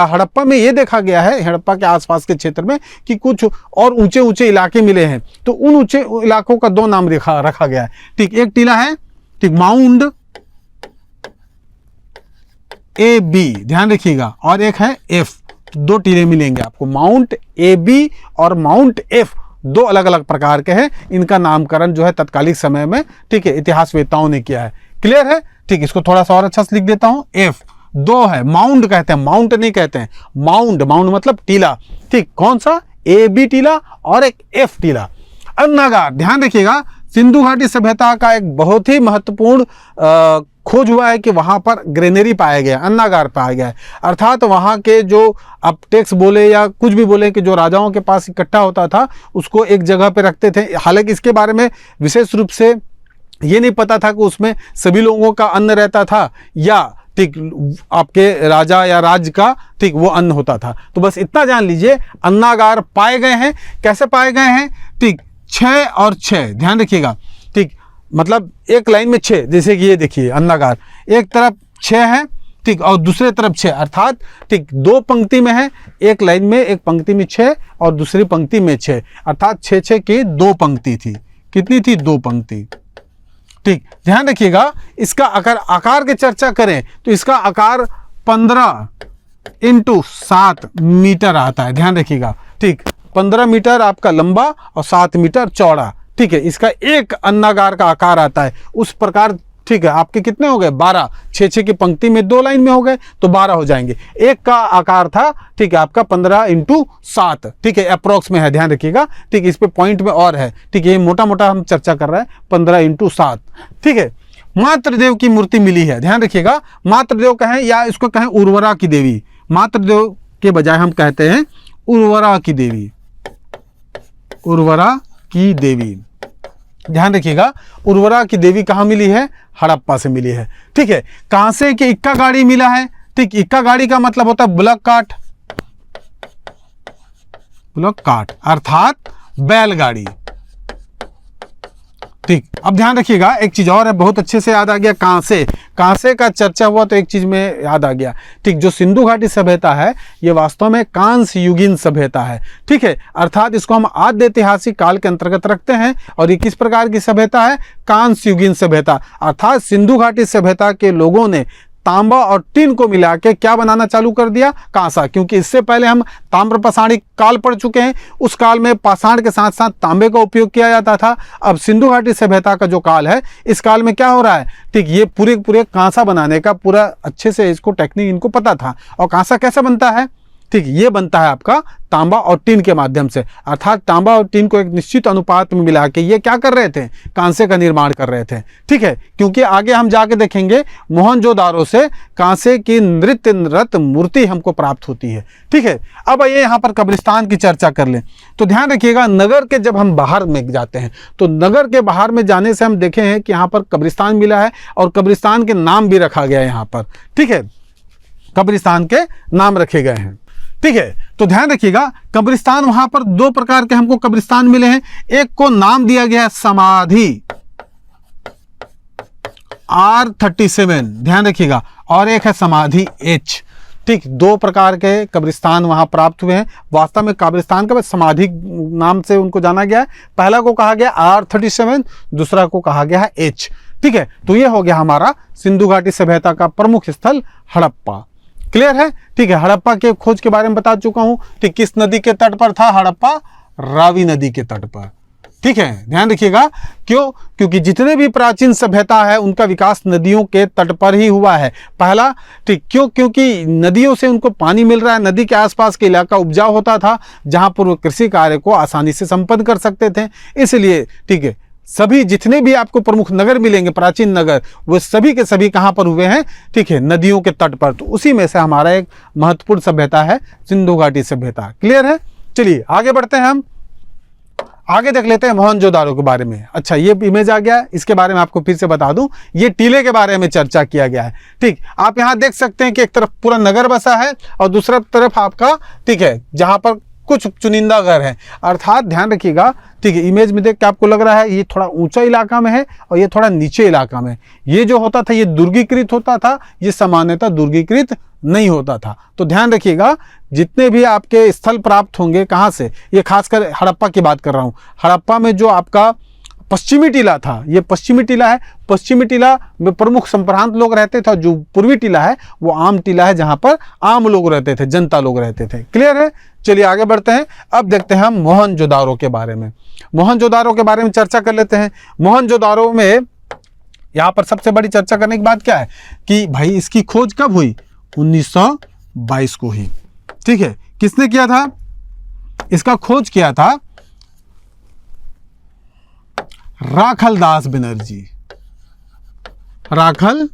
हड़प्पा में ये देखा गया है, हड़प्पा के आसपास के क्षेत्र में, कि कुछ और ऊंचे ऊंचे इलाके मिले हैं। तो उन ऊंचे इलाकों का 2 नाम रखा गया है। ठीक, एक टीला है, ठीक, माउंट AB, ध्यान रखिएगा, और एक है F। 2 टीले मिलेंगे आपको, माउंट AB और माउंट F, 2 अलग अलग प्रकार के हैं। इनका नामकरण जो है तत्कालिक समय में, ठीक है, इतिहासवेत्ताओं ने किया है। क्लियर है? ठीक, इसको थोड़ा सा और अच्छा से लिख देता हूं। F 2 है, माउंट कहते हैं, माउंट नहीं कहते हैं, माउंट। माउंट मतलब टीला। ठीक, कौन सा? AB टीला और एक F टीला। अन्नागार, ध्यान रखिएगा, सिंधु घाटी सभ्यता का एक बहुत ही महत्वपूर्ण खोज हुआ है कि वहां पर ग्रेनरी पाया गया, अन्नागार पाया गया है। अर्थात वहां के जो आप टैक्स बोले या कुछ भी बोले, कि जो राजाओं के पास इकट्ठा होता था, उसको एक जगह पे रखते थे। हालांकि इसके बारे में विशेष रूप से ये नहीं पता था कि उसमें सभी लोगों का अन्न रहता था या, ठीक, आपके राजा या राज्य का, ठीक, वो अन्न होता था। तो बस इतना जान लीजिए, अन्नागार पाए गए हैं। कैसे पाए गए हैं? ठीक, 6 और 6, ध्यान रखिएगा। ठीक, मतलब एक लाइन में 6, जैसे कि ये देखिए अन्नागार, एक तरफ 6 है, ठीक, और दूसरे तरफ 6, अर्थात ठीक 2 पंक्ति में है, एक लाइन में, एक पंक्ति में 6 और दूसरी पंक्ति में 6, अर्थात 6-6 की 2 पंक्ति थी। कितनी थी? 2 पंक्ति। ठीक, ध्यान रखिएगा, इसका आकार की चर्चा करें तो इसका आकार 15 × 7 मीटर आता है। ध्यान रखिएगा, ठीक, 15 मीटर आपका लंबा और 7 मीटर चौड़ा। ठीक है, इसका एक अन्नागार का आकार आता है उस प्रकार। ठीक है, आपके कितने हो गए? 12। 6-6 की पंक्ति में 2 लाइन में हो गए तो 12 हो जाएंगे। एक का आकार था, ठीक है, आपका 15 × 7, ठीक है, अप्रोक्स में है, ध्यान रखिएगा। ठीक, इस पे पॉइंट में और है, ठीक है, ये मोटा मोटा हम चर्चा कर रहे हैं, 15 × 7। ठीक है, मातृदेव की मूर्ति मिली है, ध्यान रखिएगा। मातृदेव कहें या इसको कहें उर्वरा की देवी, मातृदेव के बजाय हम कहते हैं उर्वरा की देवी, उर्वरा की देवी। ध्यान रखिएगा, उर्वरा की देवी कहाँ मिली है? हड़प्पा से मिली है। ठीक है, कहां से? कि इक्का गाड़ी मिला है। ठीक, इक्का गाड़ी का मतलब होता है बुलक काट, बुलक काट अर्थात बैलगाड़ी। ठीक, अब ध्यान रखिएगा, एक चीज और है, बहुत अच्छे से याद आ गया। कांसे का चर्चा हुआ तो एक चीज में याद आ गया। ठीक, जो सिंधु घाटी सभ्यता है ये वास्तव में कांस्य युगीन सभ्यता है। ठीक है, अर्थात इसको हम आद्य ऐतिहासिक काल के अंतर्गत रखते हैं। और ये किस प्रकार की सभ्यता है? कांस्य युगीन सभ्यता। अर्थात सिंधु घाटी सभ्यता के लोगों ने तांबा और टिन को मिला के क्या बनाना चालू कर दिया? कांसा। क्योंकि इससे पहले हम ताम्र पाषाणी काल पढ़ चुके हैं, उस काल में पाषाण के साथ साथ तांबे का उपयोग किया जाता था। अब सिंधु घाटी सभ्यता का जो काल है, इस काल में क्या हो रहा है? ठीक, ये पूरे कांसा बनाने का पूरा अच्छे से इसको टेक्निक इनको पता था। और कांसा कैसे बनता है? ठीक, ये बनता है आपका तांबा और टिन के माध्यम से। अर्थात तांबा और टिन को एक निश्चित अनुपात में मिला के ये क्या कर रहे थे? कांसे का निर्माण कर रहे थे। ठीक है, क्योंकि आगे हम जाके देखेंगे मोहनजोदारो से कांसे की नृत्यरत मूर्ति हमको प्राप्त होती है। ठीक है, अब आइए यहाँ पर कब्रिस्तान की चर्चा कर लें। तो ध्यान रखिएगा, नगर के जब हम बाहर में जाते हैं तो नगर के बाहर में जाने से हम देखे हैं कि यहाँ पर कब्रिस्तान मिला है और कब्रिस्तान के नाम भी रखा गया है यहाँ पर। ठीक है, कब्रिस्तान के नाम रखे गए हैं। ठीक है, तो ध्यान रखिएगा कब्रिस्तान वहां पर दो प्रकार के हमको कब्रिस्तान मिले हैं। एक को नाम दिया गया है समाधि R37, ध्यान रखिएगा, और एक है समाधि H। ठीक, दो प्रकार के कब्रिस्तान वहां प्राप्त हुए हैं। वास्तव में कब्रिस्तान का समाधि नाम से उनको जाना गया है। पहला को कहा गया R37, दूसरा को कहा गया है H। ठीक है, तो ये हो गया हमारा सिंधु घाटी सभ्यता का प्रमुख स्थल हड़प्पा। क्लियर है? ठीक है, हड़प्पा के खोज के बारे में बता चुका हूं। ठीक, किस नदी के तट पर था हड़प्पा? रावी नदी के तट पर। ठीक है, ध्यान रखिएगा, क्यों? क्योंकि जितने भी प्राचीन सभ्यता है उनका विकास नदियों के तट पर ही हुआ है। पहला, ठीक, क्यों? क्योंकि नदियों से उनको पानी मिल रहा है, नदी के आसपास के इलाका उपजाऊ होता था जहां पर वो कृषि कार्य को आसानी से संपन्न कर सकते थे। इसलिए ठीक है, सभी जितने भी आपको प्रमुख नगर मिलेंगे, प्राचीन नगर, वो सभी के सभी कहां पर हुए हैं? ठीक है, नदियों के तट पर। तो उसी में से हमारा एक महत्वपूर्ण सभ्यता है सिंधु घाटी सभ्यता। क्लियर है? चलिए आगे बढ़ते हैं, हम आगे देख लेते हैं मोहनजोदारो के बारे में। अच्छा, ये इमेज आ गया, इसके बारे में आपको फिर से बता दूं, ये टीले के बारे में चर्चा किया गया है। ठीक, आप यहां देख सकते हैं कि एक तरफ पूरा नगर बसा है और दूसरा तरफ आपका, ठीक है, जहां पर कुछ चुनिंदा घर है। अर्थात ध्यान रखिएगा, ठीक है, इमेज में देख के आपको लग रहा है ये थोड़ा ऊंचा इलाका में है और ये थोड़ा नीचे इलाका में। ये जो होता था ये दुर्गीकृत होता था, ये सामान्यतः दुर्गीकृत नहीं होता था। तो ध्यान रखिएगा, जितने भी आपके स्थल प्राप्त होंगे, कहाँ से, ये खासकर हड़प्पा की बात कर रहा हूँ। हड़प्पा में जो आपका पश्चिमी टीला था, ये पश्चिमी टीला है। पश्चिमी टीला में प्रमुख संप्रांत लोग रहते थे, जो पूर्वी टीला है वो आम टीला है, जहां पर आम लोग रहते थे, जनता लोग रहते थे। क्लियर है? चलिए आगे बढ़ते हैं। अब देखते हैं हम मोहनजोदारो के बारे में। मोहनजोदारो के बारे में चर्चा कर लेते हैं। मोहनजोदारो में यहाँ पर सबसे बड़ी चर्चा करने की बात क्या है कि भाई इसकी खोज कब हुई? 1922 को ही। ठीक है, किसने किया था? इसका खोज किया था राखल दास बनर्जी। राखल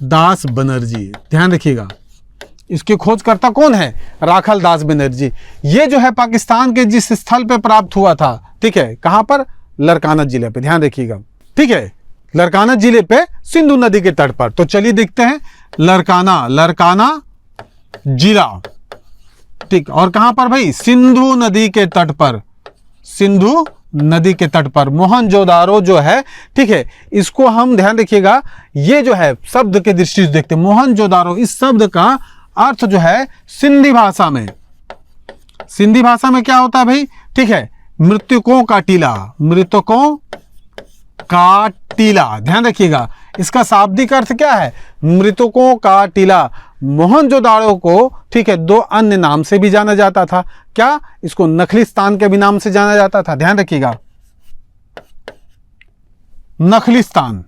दास बनर्जी, ध्यान रखिएगा, इसकी खोजकर्ता कौन है? राखल दास बनर्जी। ये जो है पाकिस्तान के जिस स्थल पे प्राप्त हुआ था, ठीक है, कहां पर? लरकाना जिले पे, ध्यान रखिएगा। ठीक है, लरकाना जिले पे सिंधु नदी के तट पर। तो चलिए देखते हैं, लरकाना जिला, ठीक, और कहां पर भाई? सिंधु नदी के तट पर, सिंधु नदी के तट पर मोहनजोदारो जो है, ठीक है, इसको हम ध्यान रखिएगा, ये जो है शब्द के दृष्टि से देखते हैं मोहनजोदारो, इस शब्द का अर्थ जो है सिंधी भाषा में, सिंधी भाषा में क्या होता है भाई? ठीक है, मृतकों का टीला, मृतकों का टीला। ध्यान रखिएगा, इसका शाब्दिक अर्थ क्या है? मृतकों का टीला। मोहनजोदारो को, ठीक है, दो अन्य नाम से भी जाना जाता था। क्या? इसको नखलिस्तान के भी नाम से जाना जाता था। ध्यान रखिएगा, नखलिस्तान,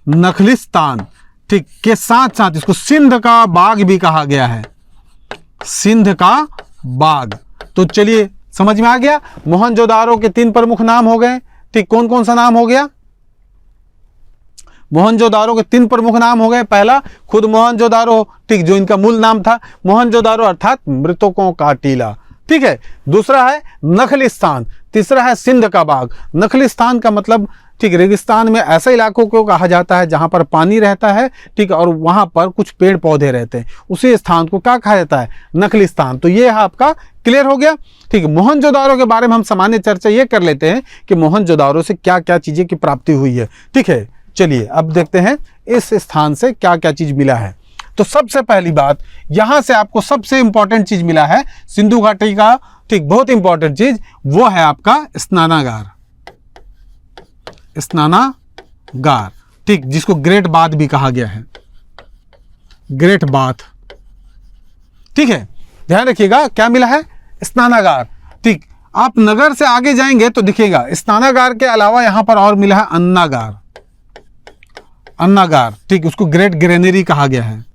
नखलिस्तान, ठीक, के साथ साथ इसको सिंध का बाग भी कहा गया है, सिंध का बाग। तो चलिए समझ में आ गया, मोहनजोदारो के तीन प्रमुख नाम हो गए। ठीक, कौन कौन सा नाम हो गया? मोहनजोदारो के तीन प्रमुख नाम हो गए। पहला खुद मोहनजोदारो, ठीक, जो इनका मूल नाम था मोहनजोदारो अर्थात मृतकों का टीला। ठीक है, दूसरा है नखलिस्तान, तीसरा है सिंध का बाग। नखलिस्तान का मतलब, ठीक, रेगिस्तान में ऐसे इलाकों को कहा जाता है जहां पर पानी रहता है, ठीक, और वहां पर कुछ पेड़ पौधे रहते हैं, उसी स्थान को क्या कहा जाता है? नखलिस्तान। तो ये आपका क्लियर हो गया। ठीक है, मोहनजोदारो के बारे में हम सामान्य चर्चा ये कर लेते हैं कि मोहनजोदारो से क्या क्या चीजें की प्राप्ति हुई है। ठीक है, चलिए अब देखते हैं इस स्थान से क्या क्या चीज मिला है। तो सबसे पहली बात, यहां से आपको सबसे इंपॉर्टेंट चीज मिला है सिंधु घाटी का, ठीक, बहुत इंपॉर्टेंट चीज, वो है आपका स्नानागार, स्नानागार, ठीक, जिसको ग्रेट बाथ भी कहा गया है, ग्रेट बाथ। ठीक है, ध्यान रखिएगा क्या मिला है? स्नानागार। ठीक, आप नगर से आगे जाएंगे तो दिखेगा स्नानागार के अलावा यहां पर और मिला है अन्नागार, अन्नागार, ठीक, उसको ग्रेट ग्रेनरी कहा गया है।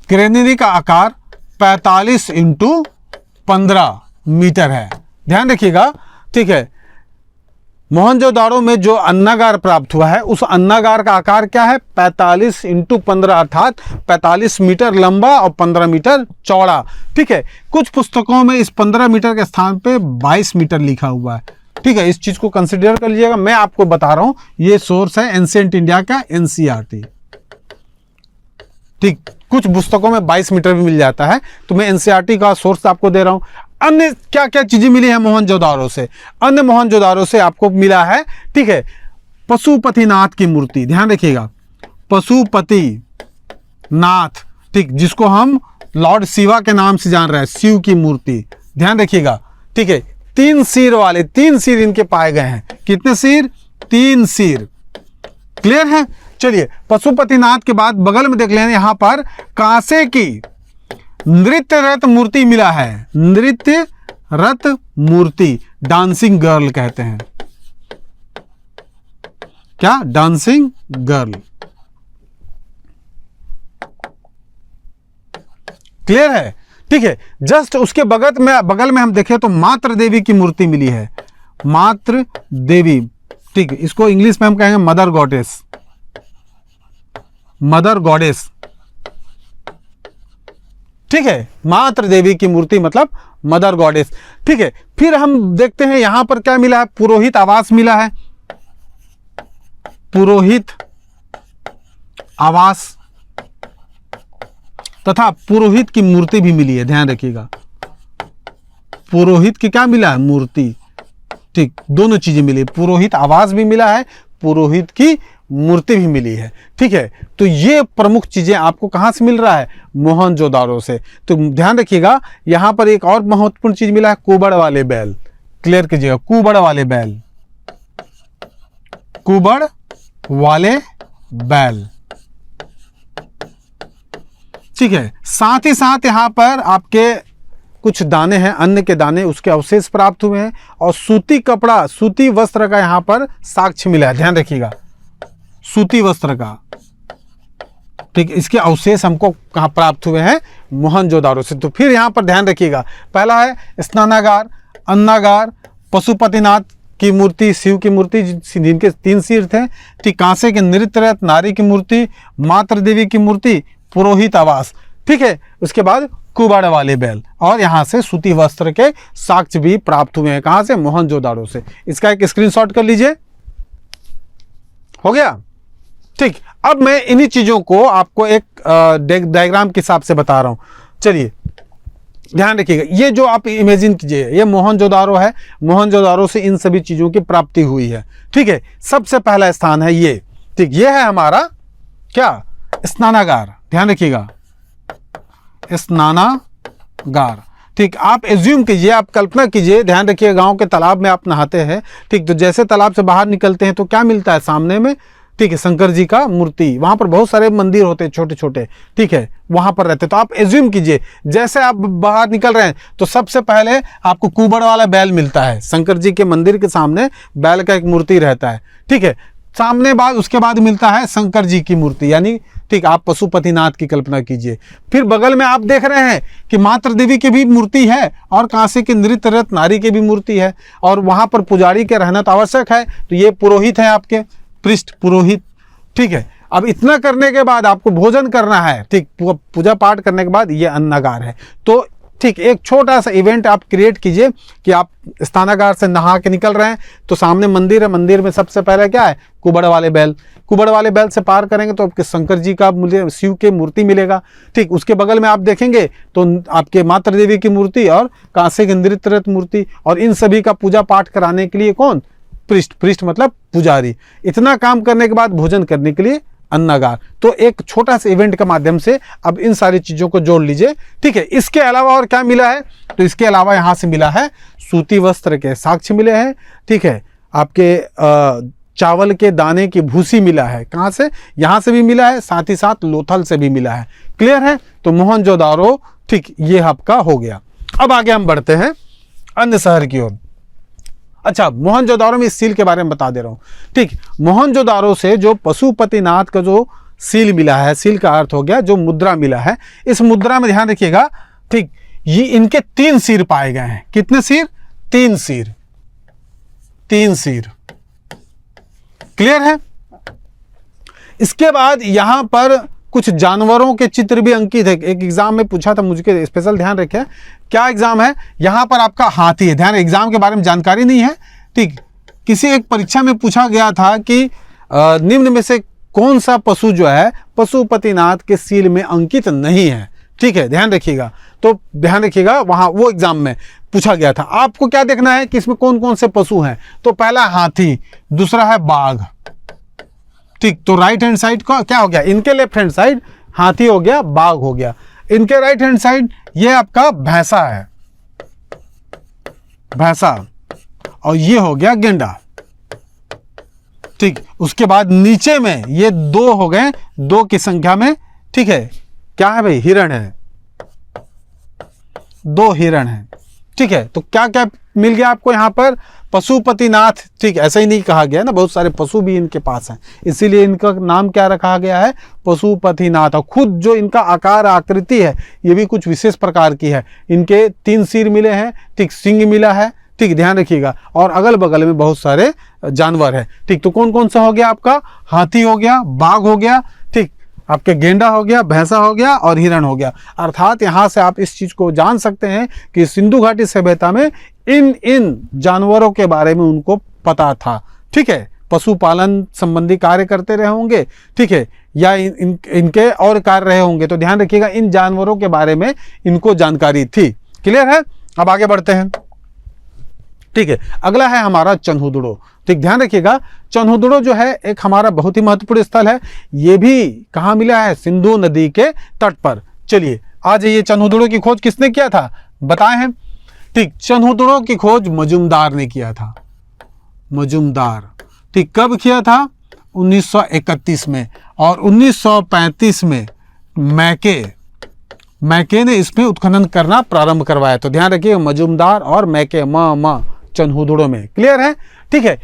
ग्रेनरी का आकार 45 × 15 मीटर है। ध्यान रखिएगा, ठीक है, मोहनजोदारो में जो अन्नागार प्राप्त हुआ है उस अन्नागार का आकार क्या है? 45 × 15 अर्थात 45 मीटर लंबा और 15 मीटर चौड़ा। ठीक है, कुछ पुस्तकों में इस 15 मीटर के स्थान पे 22 मीटर लिखा हुआ है। ठीक है, इस चीज को कंसिडर कर लीजिएगा। मैं आपको बता रहा हूं, ये सोर्स है एंशिएंट इंडिया का एनसीईआरटी। ठीक, कुछ पुस्तकों में 22 मीटर भी मिल जाता है, तो मैं एनसीईआरटी का सोर्स आपको दे रहा हूं। अन्य क्या क्या चीजें मिली है मोहनजोदारो से? अन्य मोहनजोदारो से आपको मिला है, ठीक है, पशुपतिनाथ की मूर्ति, ध्यान रखिएगा, पशुपतिनाथ, ठीक, जिसको हम लॉर्ड शिवा के नाम से जान रहे हैं, शिव की मूर्ति, ध्यान रखिएगा, ठीक है। 3 सिर वाले, 3 सिर इनके पाए गए हैं। कितने सिर? 3 सिर। क्लियर है? चलिए, पशुपतिनाथ के बाद बगल में देख लें, यहां पर कांसे की नृत्य रथ मूर्ति मिला है। नृत्य रथ मूर्ति, डांसिंग गर्ल कहते हैं। क्या? Dancing girl. क्लियर है? ठीक है। जस्ट उसके बगल में हम देखें तो मातृ देवी की मूर्ति मिली है। मातृ देवी, ठीक, इसको इंग्लिश में हम कहेंगे मदर गॉडेस। मदर गॉडेस, ठीक है, मातृ देवी की मूर्ति मतलब मदर गॉडेस। ठीक है, फिर हम देखते हैं यहां पर क्या मिला है, पुरोहित आवास मिला है। पुरोहित आवास तथा पुरोहित की मूर्ति भी मिली है, ध्यान रखिएगा। पुरोहित की क्या मिला है? मूर्ति। ठीक, दोनों चीजें मिली, पुरोहित आवास भी मिला है, पुरोहित की मूर्ति भी मिली है। ठीक है, तो ये प्रमुख चीजें आपको कहां से मिल रहा है? मोहनजोदारो से। तो ध्यान रखिएगा, यहां पर एक और महत्वपूर्ण चीज मिला है, कुबड़ वाले बैल। क्लियर कीजिएगा, कुबड़ वाले बैल, कुबड़ वाले बैल। ठीक है, साथ ही साथ यहां पर आपके कुछ दाने हैं, अन्न के दाने, उसके अवशेष प्राप्त हुए हैं, और सूती कपड़ा, सूती वस्त्र का यहां पर साक्ष्य मिला है। ध्यान रखिएगा, सूती वस्त्र का, ठीक, इसके अवशेष हमको कहां प्राप्त हुए हैं? मोहनजोदारो से। तो फिर यहां पर ध्यान रखिएगा, पहला है स्नानागार, अन्नागार, पशुपतिनाथ की मूर्ति, शिव की मूर्ति जिनके 3 सिर थे, ठीक, कांसे के नृत्य रथ, नारी की मूर्ति, मातृ देवी की मूर्ति, पुरोहित आवास। ठीक है, उसके बाद कुबड़ वाले बैल, और यहां से सूती वस्त्र के साक्ष्य भी प्राप्त हुए हैं। कहां से? मोहनजोदारो से। इसका एक स्क्रीनशॉट कर लीजिए। हो गया? ठीक, अब मैं इन्हीं चीजों को आपको एक डायग्राम के हिसाब से बता रहा हूं। चलिए ध्यान रखिएगा, ये जो आप इमेजिन कीजिए, ये मोहनजोदारो है। मोहनजोदारो से इन सभी चीजों की प्राप्ति हुई है। ठीक है, सबसे पहला स्थान है ये। ठीक, ये है हमारा क्या? स्नानागार। ध्यान रखिएगा, स्नानागार। ठीक, आप एज्यूम कीजिए, आप कल्पना कीजिए, ध्यान रखिए, गांव के तालाब में आप नहाते हैं। ठीक, तो जैसे तालाब से बाहर निकलते हैं तो क्या मिलता है सामने में? ठीक है, शंकर जी का मूर्ति। वहां पर बहुत सारे मंदिर होते हैं छोटे छोटे, ठीक है, वहां पर रहते। तो आप एज्यूम कीजिए, जैसे आप बाहर निकल रहे हैं तो सबसे पहले आपको कुबड़ वाला बैल मिलता है। शंकर जी के मंदिर के सामने बैल का एक मूर्ति रहता है। ठीक है, सामने बाद उसके बाद मिलता है शंकर जी की मूर्ति, यानी ठीक, आप पशुपतिनाथ की कल्पना कीजिए। फिर बगल में आप देख रहे हैं कि मातृ देवी की भी मूर्ति है, और कांसे के नृत्य रथ नारी की भी मूर्ति है, और वहां पर पुजारी के रहना तो आवश्यक है। तो ये पुरोहित है, आपके पृष्ठ पुरोहित। ठीक है, अब इतना करने के बाद आपको भोजन करना है। ठीक, पूजा पाठ करने के बाद ये अन्नागार है। तो ठीक, एक छोटा सा इवेंट आप क्रिएट कीजिए कि आप स्नानागार से नहा के निकल रहे हैं, तो सामने मंदिर है, मंदिर में सबसे पहले क्या है? कुबड़ वाले बैल। कुबड़ वाले बैल से पार करेंगे तो आपके शंकर जी का, शिव के मूर्ति मिलेगा। ठीक, उसके बगल में आप देखेंगे तो आपके मातृ देवी की मूर्ति और कांसे के नृत्य रथ मूर्ति, और इन सभी का पूजा पाठ कराने के लिए कौन? पृष्ठ मतलब पुजारी। इतना काम करने के बाद भोजन करने के लिए अन्नागार। तो एक छोटा सा इवेंट के माध्यम से अब इन सारी चीजों को जोड़ लीजिए। ठीक है, इसके अलावा और क्या मिला है? तो इसके अलावा यहां से मिला है सूती वस्त्र के साक्ष्य मिले हैं। ठीक है, आपके चावल के दाने की भूसी मिला है। कहां से? यहां से भी मिला है, साथ ही साथ लोथल से भी मिला है। क्लियर है? तो मोहनजोदारो, ठीक, ये आपका हो गया। अब आगे हम बढ़ते हैं अन्य शहर की ओर। अच्छा, मोहनजोदारो में इस सील के बारे में बता दे रहा हूं। ठीक, मोहनजोदारो से जो पशुपतिनाथ का जो सील मिला है, सील का अर्थ हो गया जो मुद्रा मिला है। इस मुद्रा में ध्यान रखिएगा, ठीक, ये इनके 3 सिर पाए गए हैं। कितने सिर? 3 सिर। 3 सिर। क्लियर है? इसके बाद यहां पर कुछ जानवरों के चित्र भी अंकित है। एक एग्जाम में पूछा था मुझे, स्पेशल ध्यान रखें। क्या एग्जाम है? यहां पर आपका हाथी है। ध्यान, एग्जाम के बारे में जानकारी नहीं है, ठीक, किसी एक परीक्षा में पूछा गया था कि निम्न में से कौन सा पशु जो है पशुपतिनाथ के सील में अंकित नहीं है। ठीक है, ध्यान रखिएगा। तो ध्यान रखिएगा, वहां वो एग्जाम में पूछा गया था। आपको क्या देखना है कि इसमें कौन कौन से पशु हैं। तो पहला हाथी, दूसरा है बाघ। ठीक, तो राइट हैंड साइड का क्या हो गया, इनके लेफ्ट हैंड साइड हाथी हो गया, बाघ हो गया। इनके राइट हैंड साइड ये आपका भैंसा है, भैंसा, और ये हो गया गेंडा। ठीक, उसके बाद नीचे में ये दो हो गए, दो की संख्या में। ठीक है, क्या है भाई, हिरण है, दो हिरण है। ठीक है, तो क्या क्या मिल गया आपको यहाँ पर, पशुपतिनाथ। ठीक, ऐसा ही नहीं कहा गया ना, बहुत सारे पशु भी इनके पास हैं, इसीलिए इनका नाम क्या रखा गया है, पशुपतिनाथ। और खुद जो इनका आकार आकृति है ये भी कुछ विशेष प्रकार की है। इनके 3 सिर मिले हैं, ठीक, सिंग मिला है। ठीक, ध्यान रखिएगा, और अगल बगल में बहुत सारे जानवर है। ठीक, तो कौन कौन सा हो गया आपका, हाथी हो गया, बाघ हो गया, ठीक, आपके गेंडा हो गया, भैंसा हो गया और हिरण हो गया। अर्थात यहां से आप इस चीज को जान सकते हैं कि सिंधु घाटी सभ्यता में इन जानवरों के बारे में उनको पता था। ठीक है, पशुपालन संबंधी कार्य करते रहे होंगे, ठीक है, या इनके और कार्य रहे होंगे। तो ध्यान रखिएगा, इन जानवरों के बारे में इनको जानकारी थी। क्लियर है, अब आगे बढ़ते हैं। ठीक है, अगला है हमारा चन्हुदड़ो। ठीक, ध्यान रखिएगा, चन्हुदड़ो जो है एक हमारा बहुत ही महत्वपूर्ण स्थल है। ये भी कहाँ मिला है, सिंधु नदी के तट पर। चलिए आज ये चन्हुदड़ो की खोज किसने किया था, बताए हैं। ठीक, चन्हुदड़ो की खोज मजूमदार ने किया था, मजूमदार। ठीक, कब किया था, 1931 में, और 1935 में मैके ने इसमें उत्खनन करना प्रारंभ करवाया। तो ध्यान रखिए, मजूमदार और मैके, म चन्हुदड़ो में। क्लियर है, ठीक है।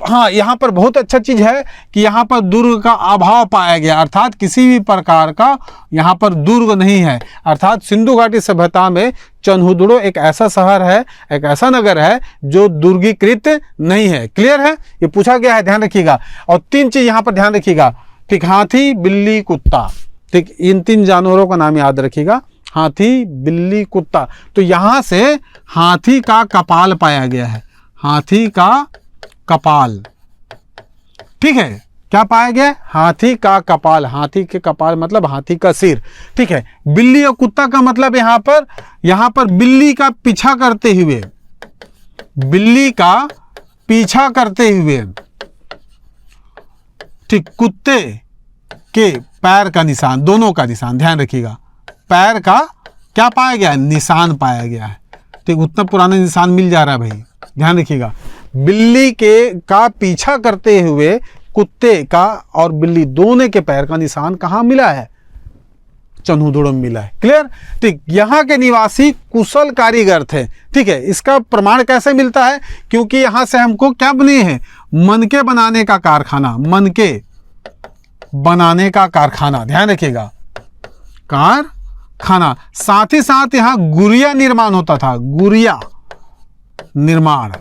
हाँ, यहाँ पर बहुत अच्छा चीज है कि यहाँ पर दुर्ग का अभाव पाया गया, अर्थात किसी भी प्रकार का यहाँ पर दुर्ग नहीं है। अर्थात सिंधु घाटी सभ्यता में चन्हुदड़ो एक ऐसा शहर है, एक ऐसा नगर है जो दुर्गीकृत नहीं है। क्लियर है, ये पूछा गया है, ध्यान रखिएगा। और 3 चीज यहाँ पर ध्यान रखिएगा, ठीक, हाथी, बिल्ली, कुत्ता। ठीक, इन 3 जानवरों का नाम याद रखिएगा, हाथी, बिल्ली, कुत्ता। तो यहां से हाथी का कपाल पाया गया है, हाथी का कपाल। ठीक है, क्या पाया गया, हाथी का कपाल। हाथी के कपाल मतलब हाथी का सिर। ठीक है, बिल्ली और कुत्ता का मतलब यहां पर बिल्ली का पीछा करते हुए, बिल्ली का पीछा करते हुए, ठीक, कुत्ते के पैर का निशान, दोनों का निशान, ध्यान रखिएगा, पैर का क्या पाया गया, निशान पाया गया है। ठीक, उतना पुराना निशान मिल जा रहा है भाई, ध्यान रखिएगा। बिल्ली का पीछा करते हुए कुत्ते का और बिल्ली दोनों के पैर का निशान कहाँ मिला है, चन्हुदड़ो में मिला है। क्लियर, ठीक, यहाँ के निवासी कुशल कारीगर थे। ठीक है, इसका प्रमाण कैसे मिलता है, क्योंकि यहाँ से हमको क्या बने हैं, मनके बनाने का कारखाना, मनके बनाने का कारखाना, ध्यान रखिएगा, कारखाना। साथ ही साथ यहाँ गुड़िया निर्माण होता था, गुड़िया निर्माण।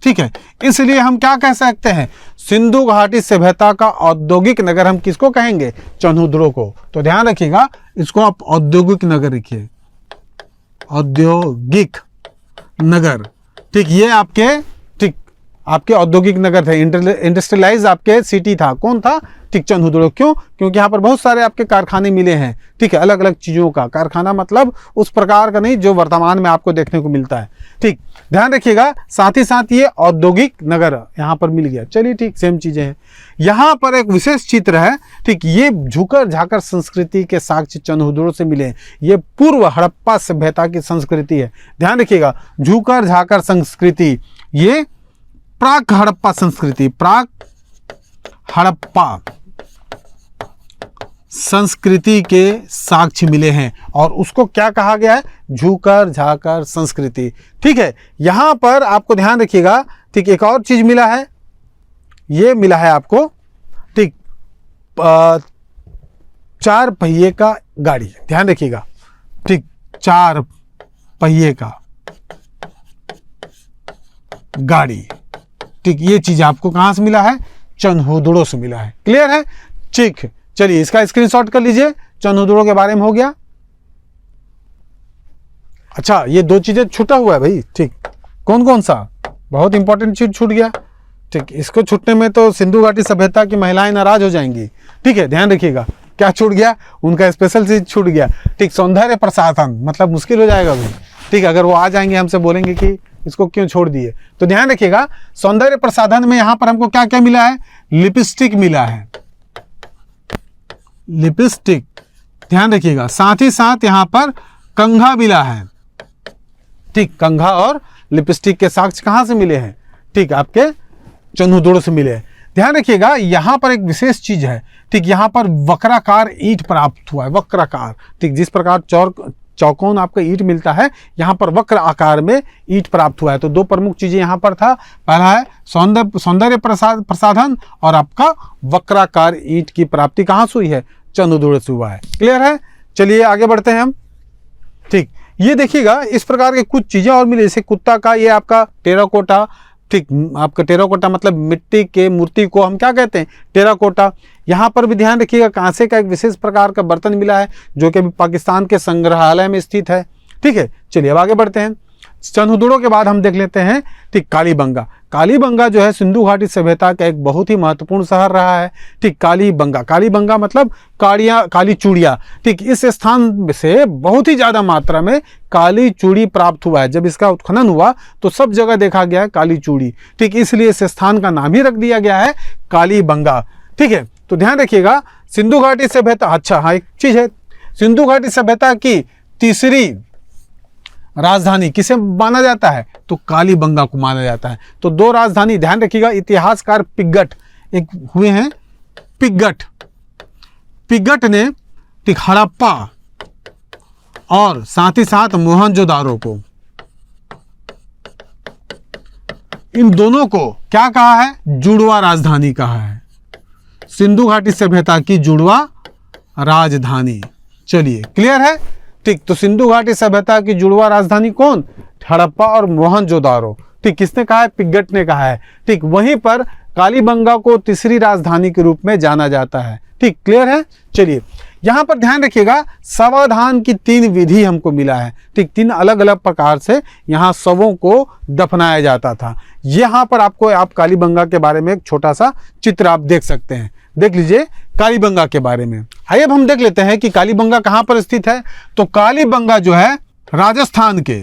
ठीक है, इसलिए हम क्या कह सकते हैं, सिंधु घाटी सभ्यता का औद्योगिक नगर हम किसको कहेंगे, चन्हुदड़ो को। तो ध्यान रखिएगा, इसको आप औद्योगिक नगर लिखिए, औद्योगिक नगर। ठीक, ये आपके औद्योगिक नगर थे, इंडस्ट्रियलाइज आपके सिटी था, कौन था, ठीक, चन्हुदड़ो। क्यों, क्योंकि यहाँ पर बहुत सारे आपके कारखाने मिले हैं। ठीक है, अलग अलग चीजों का कारखाना, मतलब उस प्रकार का नहीं जो वर्तमान में आपको देखने को मिलता है। ठीक, ध्यान रखिएगा, साथ ही साथ ये औद्योगिक नगर यहाँ पर मिल गया। चलिए ठीक, सेम चीजें हैं। यहाँ पर एक विशेष चित्र है, ठीक, ये झुकर झाकर संस्कृति के साक्ष्य चन्हुदड़ो से मिले हैं। ये पूर्व हड़प्पा सभ्यता की संस्कृति है, ध्यान रखिएगा, झुकर झाकर संस्कृति, ये प्राक हड़प्पा संस्कृति, प्राक हड़प्पा संस्कृति के साक्ष्य मिले हैं, और उसको क्या कहा गया है, झुकर झाकर संस्कृति। ठीक है, यहां पर आपको ध्यान रखिएगा, ठीक, एक और चीज मिला है, ये मिला है आपको, ठीक, 4 पहिए का गाड़ी, ध्यान रखिएगा, ठीक, 4 पहिए का गाड़ी। ठीक, ये चीज आपको कहां से मिला है, चन्हुदड़ो से मिला है। क्लियर है, ठीक, चलिए इसका स्क्रीनशॉट कर लीजिए, चन्हुदड़ो के बारे में हो गया। अच्छा, ये 2 चीजें छूटा हुआ है भाई, ठीक, कौन कौन सा, बहुत इंपॉर्टेंट चीज छूट गया। ठीक, इसको छूटने में तो सिंधु घाटी सभ्यता की महिलाएं नाराज हो जाएंगी। ठीक है, ध्यान रखिएगा क्या छूट गया, उनका स्पेशल चीज छूट गया। ठीक, सौंदर्य प्रसाधन मतलब मुश्किल हो जाएगा भाई। ठीक, अगर वो आ जाएंगे हमसे बोलेंगे कि इसको क्यों छोड़ दिए, तो ध्यान रखिएगा सौंदर्य प्रसाधन में यहां पर हमको क्या क्या मिला है, लिपस्टिक मिला है, लिपस्टिक, ध्यान रखिएगा। साथ ही साथ यहां पर कंघा मिला है। ठीक, कंघा और लिपस्टिक के साक्ष्य कहां से मिले हैं, ठीक, आपके चंदूदुड़ से मिले हैं। ध्यान रखिएगा यहां पर एक विशेष चीज है। ठीक, यहां पर वक्राकार ईंट प्राप्त हुआ है, वक्राकार। ठीक, जिस प्रकार चौकोन आपका ईंट मिलता है, यहां पर वक्र आकार में ईंट प्राप्त हुआ है। तो दो प्रमुख चीजें यहां पर था, पहला है सौंदर्य प्रसाधन और आपका वक्राकार ईंट की प्राप्ति कहां से हुई है, चंदूदुड़ से हुआ है। क्लियर है, चलिए आगे बढ़ते हैं हम। ठीक, ये देखिएगा इस प्रकार के कुछ चीजें और मिली, जैसे कुत्ता का ये आपका टेराकोटा। ठीक, आपका टेराकोटा मतलब मिट्टी के मूर्ति को हम क्या कहते हैं, टेराकोटा। यहाँ पर भी ध्यान रखिएगा कांसे का एक विशेष प्रकार का बर्तन मिला है जो कि अभी पाकिस्तान के संग्रहालय में स्थित है। ठीक है, चलिए अब आगे बढ़ते हैं। चंदूदुड़ों के बाद हम देख लेते हैं ठीक कालीबंगा। कालीबंगा जो है सिंधु घाटी सभ्यता का एक बहुत ही महत्वपूर्ण शहर रहा है। ठीक, कालीबंगा, कालीबंगा मतलब काली चूड़िया। ठीक, इस स्थान से बहुत ही ज्यादा मात्रा में काली चूड़ी प्राप्त हुआ है। जब इसका उत्खनन हुआ तो सब जगह देखा गया है काली चूड़ी। ठीक, इसलिए इस स्थान का नाम ही रख दिया गया है कालीबंगा। ठीक है, तो ध्यान रखिएगा सिंधु घाटी सभ्यता, अच्छा हाँ एक चीज है, सिंधु घाटी सभ्यता की तीसरी राजधानी किसे माना जाता है, तो कालीबंगा को माना जाता है। तो दो राजधानी, ध्यान रखिएगा इतिहासकार पिग्गट एक हुए हैं, पिग्गट ने ठीक हड़प्पा और साथ ही साथ मोहनजोदारो को, इन दोनों को क्या कहा है, जुड़वा राजधानी कहा है। सिंधु घाटी सभ्यता की जुड़वा राजधानी। चलिए क्लियर है। ठीक, तो सिंधु घाटी सभ्यता की जुड़वा राजधानी कौन, हड़प्पा और मोहनजोदारो। ठीक, किसने कहा है, पिग्गट ने कहा है। ठीक, वहीं पर कालीबंगा को तीसरी राजधानी के रूप में जाना जाता है। ठीक, क्लियर है। चलिए यहां पर ध्यान रखिएगा शवाधान की 3 विधि हमको मिला है। ठीक, 3 अलग अलग प्रकार से यहाँ शवों को दफनाया जाता था। यहाँ पर आपको आप कालीबंगा के बारे में एक छोटा सा चित्र आप देख सकते हैं, देख लीजिए कालीबंगा के बारे में। आइए अब हम देख लेते हैं कि कालीबंगा कहां पर स्थित है। तो कालीबंगा जो है राजस्थान के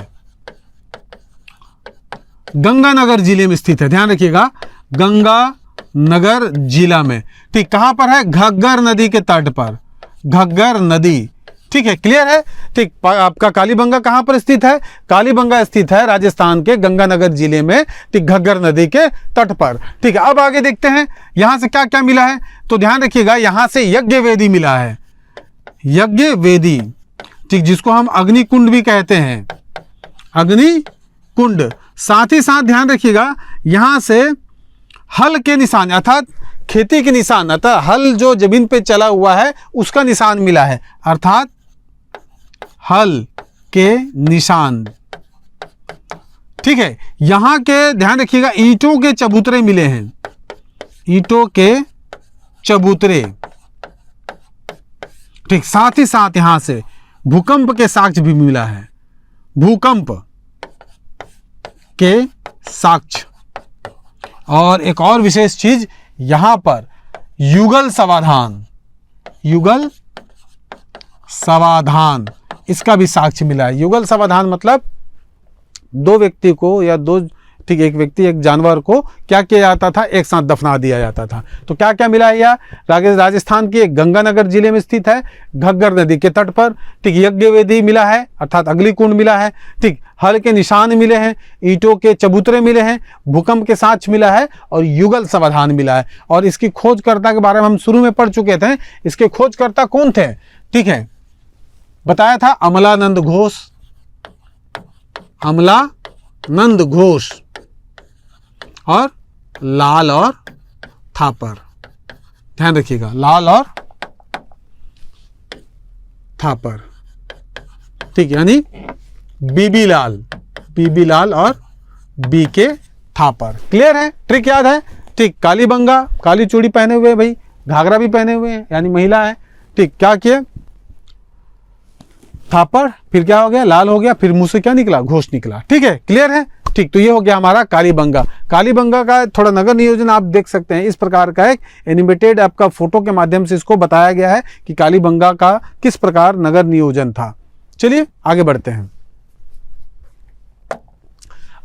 गंगानगर जिले में स्थित है। ध्यान रखिएगा गंगानगर जिला में। ठीक, कहां पर है, घग्गर नदी के तट पर, घग्गर नदी। ठीक है, क्लियर है। ठीक, आपका कालीबंगा कहां पर स्थित है, कालीबंगा स्थित है राजस्थान के गंगानगर जिले में, ठीक, घग्गर नदी के तट पर। ठीक है, अब आगे देखते हैं यहां से क्या क्या मिला है। तो ध्यान रखिएगा यहां से यज्ञ वेदी मिला है, यज्ञ वेदी। ठीक, जिसको हम अग्नि कुंड भी कहते हैं, अग्नि कुंड। साथ ही साथ ध्यान रखिएगा यहां से हल के निशान अर्थात खेती के निशान, अर्थात हल जो जमीन पे चला हुआ है उसका निशान मिला है, अर्थात हल के निशान। ठीक है, यहां के ध्यान रखिएगा ईंटों के चबूतरे मिले हैं, ईंटों के चबूतरे। ठीक, साथ ही साथ यहां से भूकंप के साक्ष्य भी मिला है, भूकंप के साक्ष्य। और एक और विशेष चीज यहां पर युगल समाधान, युगल समाधान इसका भी साक्ष्य मिला है। युगल समाधान मतलब 2 व्यक्ति को या 2, ठीक, एक व्यक्ति एक जानवर को क्या किया जाता था, एक साथ दफना दिया जाता था। तो क्या क्या मिला है, यह राजस्थान की गंगानगर जिले में स्थित है, घग्गर नदी के तट पर। ठीक, यज्ञ वेदी मिला है अर्थात अग्नि कुंड मिला है। ठीक, हल के निशान मिले हैं, ईंटों के चबूतरे मिले हैं, भूकंप के साक्ष्य मिला है और युगल समाधान मिला है। और इसकी खोजकर्ता के बारे में हम शुरू में पढ़ चुके थे। इसके खोजकर्ता कौन थे, ठीक है, बताया था अमलानंद घोष, अमलानंद घोष और लाल और थापर। ध्यान रखिएगा लाल और थापर। ठीक, यानी बीबी लाल और बी के थापर। क्लियर है, ट्रिक याद है। ठीक, कालीबंगा काली चूड़ी पहने हुए भाई, घाघरा भी पहने हुए हैं यानी महिला है। ठीक, क्या किए, थापर, फिर क्या हो गया, लाल हो गया, फिर मुंह से क्या निकला, घोष निकला। ठीक है, क्लियर है। ठीक, तो ये हो गया हमारा कालीबंगा। कालीबंगा का थोड़ा नगर नियोजन आप देख सकते हैं, इस प्रकार का एक एनिमेटेड आपका फोटो के माध्यम से इसको बताया गया है कि कालीबंगा का किस प्रकार नगर नियोजन था। चलिए आगे बढ़ते हैं।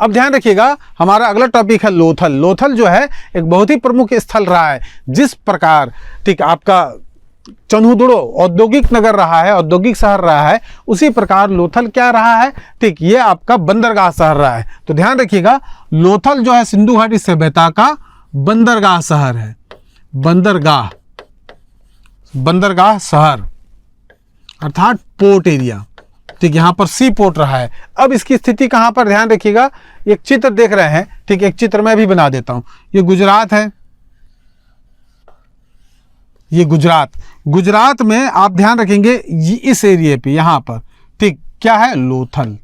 अब ध्यान रखिएगा, हमारा अगला टॉपिक है लोथल। लोथल जो है एक बहुत ही प्रमुख स्थल रहा है। जिस प्रकार ठीक आपका चन्हुदड़ो औद्योगिक नगर रहा है, औद्योगिक शहर रहा है, उसी प्रकार लोथल क्या रहा है, ठीक ये आपका बंदरगाह शहर रहा है। तो ध्यान रखिएगा, लोथल जो है सिंधु घाटी सभ्यता का बंदरगाह शहर है। बंदरगाह, बंदरगाह शहर अर्थात पोर्ट एरिया। ठीक, यहां पर सी पोर्ट रहा है। अब इसकी स्थिति कहां पर, ध्यान रखिएगा, एक चित्र देख रहे हैं, ठीक, एक चित्र मैं भी बना देता हूं। ये गुजरात है, ये गुजरात। गुजरात में आप ध्यान रखेंगे इस एरिया पे यहां पर ठीक क्या है, लोथल।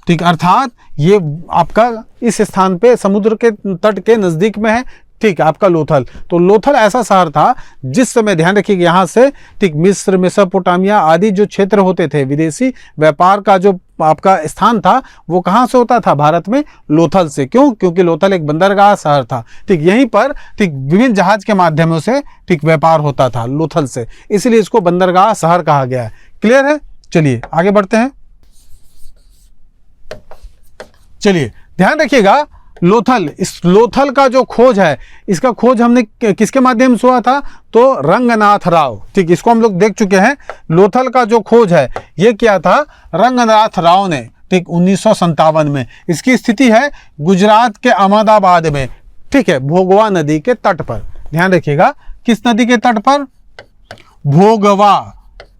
ठीक, अर्थात ये आपका इस स्थान पे समुद्र के तट के नजदीक में है, ठीक आपका लोथल। तो लोथल ऐसा शहर था जिस समय, ध्यान रखिए, यहां से ठीक मिस्र, मेसोपोटामिया आदि जो क्षेत्र होते थे, विदेशी व्यापार का जो आपका स्थान था, वो कहां से होता था, भारत में लोथल से। क्यों? क्योंकि लोथल एक बंदरगाह शहर था। ठीक, यहीं पर ठीक विभिन्न जहाज के माध्यमों से ठीक व्यापार होता था लोथल से, इसलिए इसको बंदरगाह शहर कहा गया है। क्लियर है? चलिए आगे बढ़ते हैं। चलिए ध्यान रखिएगा, लोथल, इस लोथल का जो खोज है, इसका खोज हमने किसके माध्यम से हुआ था, तो रंगनाथ राव। ठीक, इसको हम लोग देख चुके हैं। लोथल का जो खोज है ये क्या था, रंगनाथ राव ने, ठीक 1957 में। इसकी स्थिति है गुजरात के अहमदाबाद में, ठीक है, भोगवा नदी के तट पर। ध्यान रखिएगा, किस नदी के तट पर, भोगवा।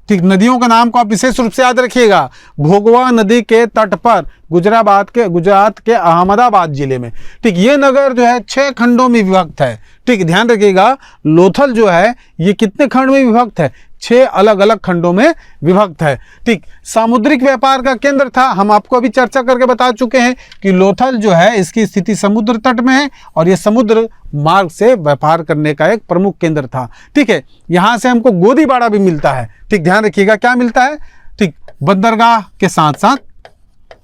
ठीक, नदियों का नाम को आप विशेष रूप से याद रखिएगा, भोगवा नदी के तट पर गुजरात के अहमदाबाद जिले में। ठीक, ये नगर जो है 6 खंडों में विभक्त है। ठीक, ध्यान रखिएगा, लोथल जो है ये कितने खंड में विभक्त है, 6 अलग अलग खंडों में विभक्त है। ठीक, सामुद्रिक व्यापार का केंद्र था। हम आपको अभी चर्चा करके बता चुके हैं कि लोथल जो है इसकी स्थिति समुद्र तट में है और ये समुद्र मार्ग से व्यापार करने का एक प्रमुख केंद्र था। ठीक है, यहां से हमको गोदीबाड़ा भी मिलता है। ठीक, ध्यान रखिएगा, क्या मिलता है, ठीक बंदरगाह के साथ साथ,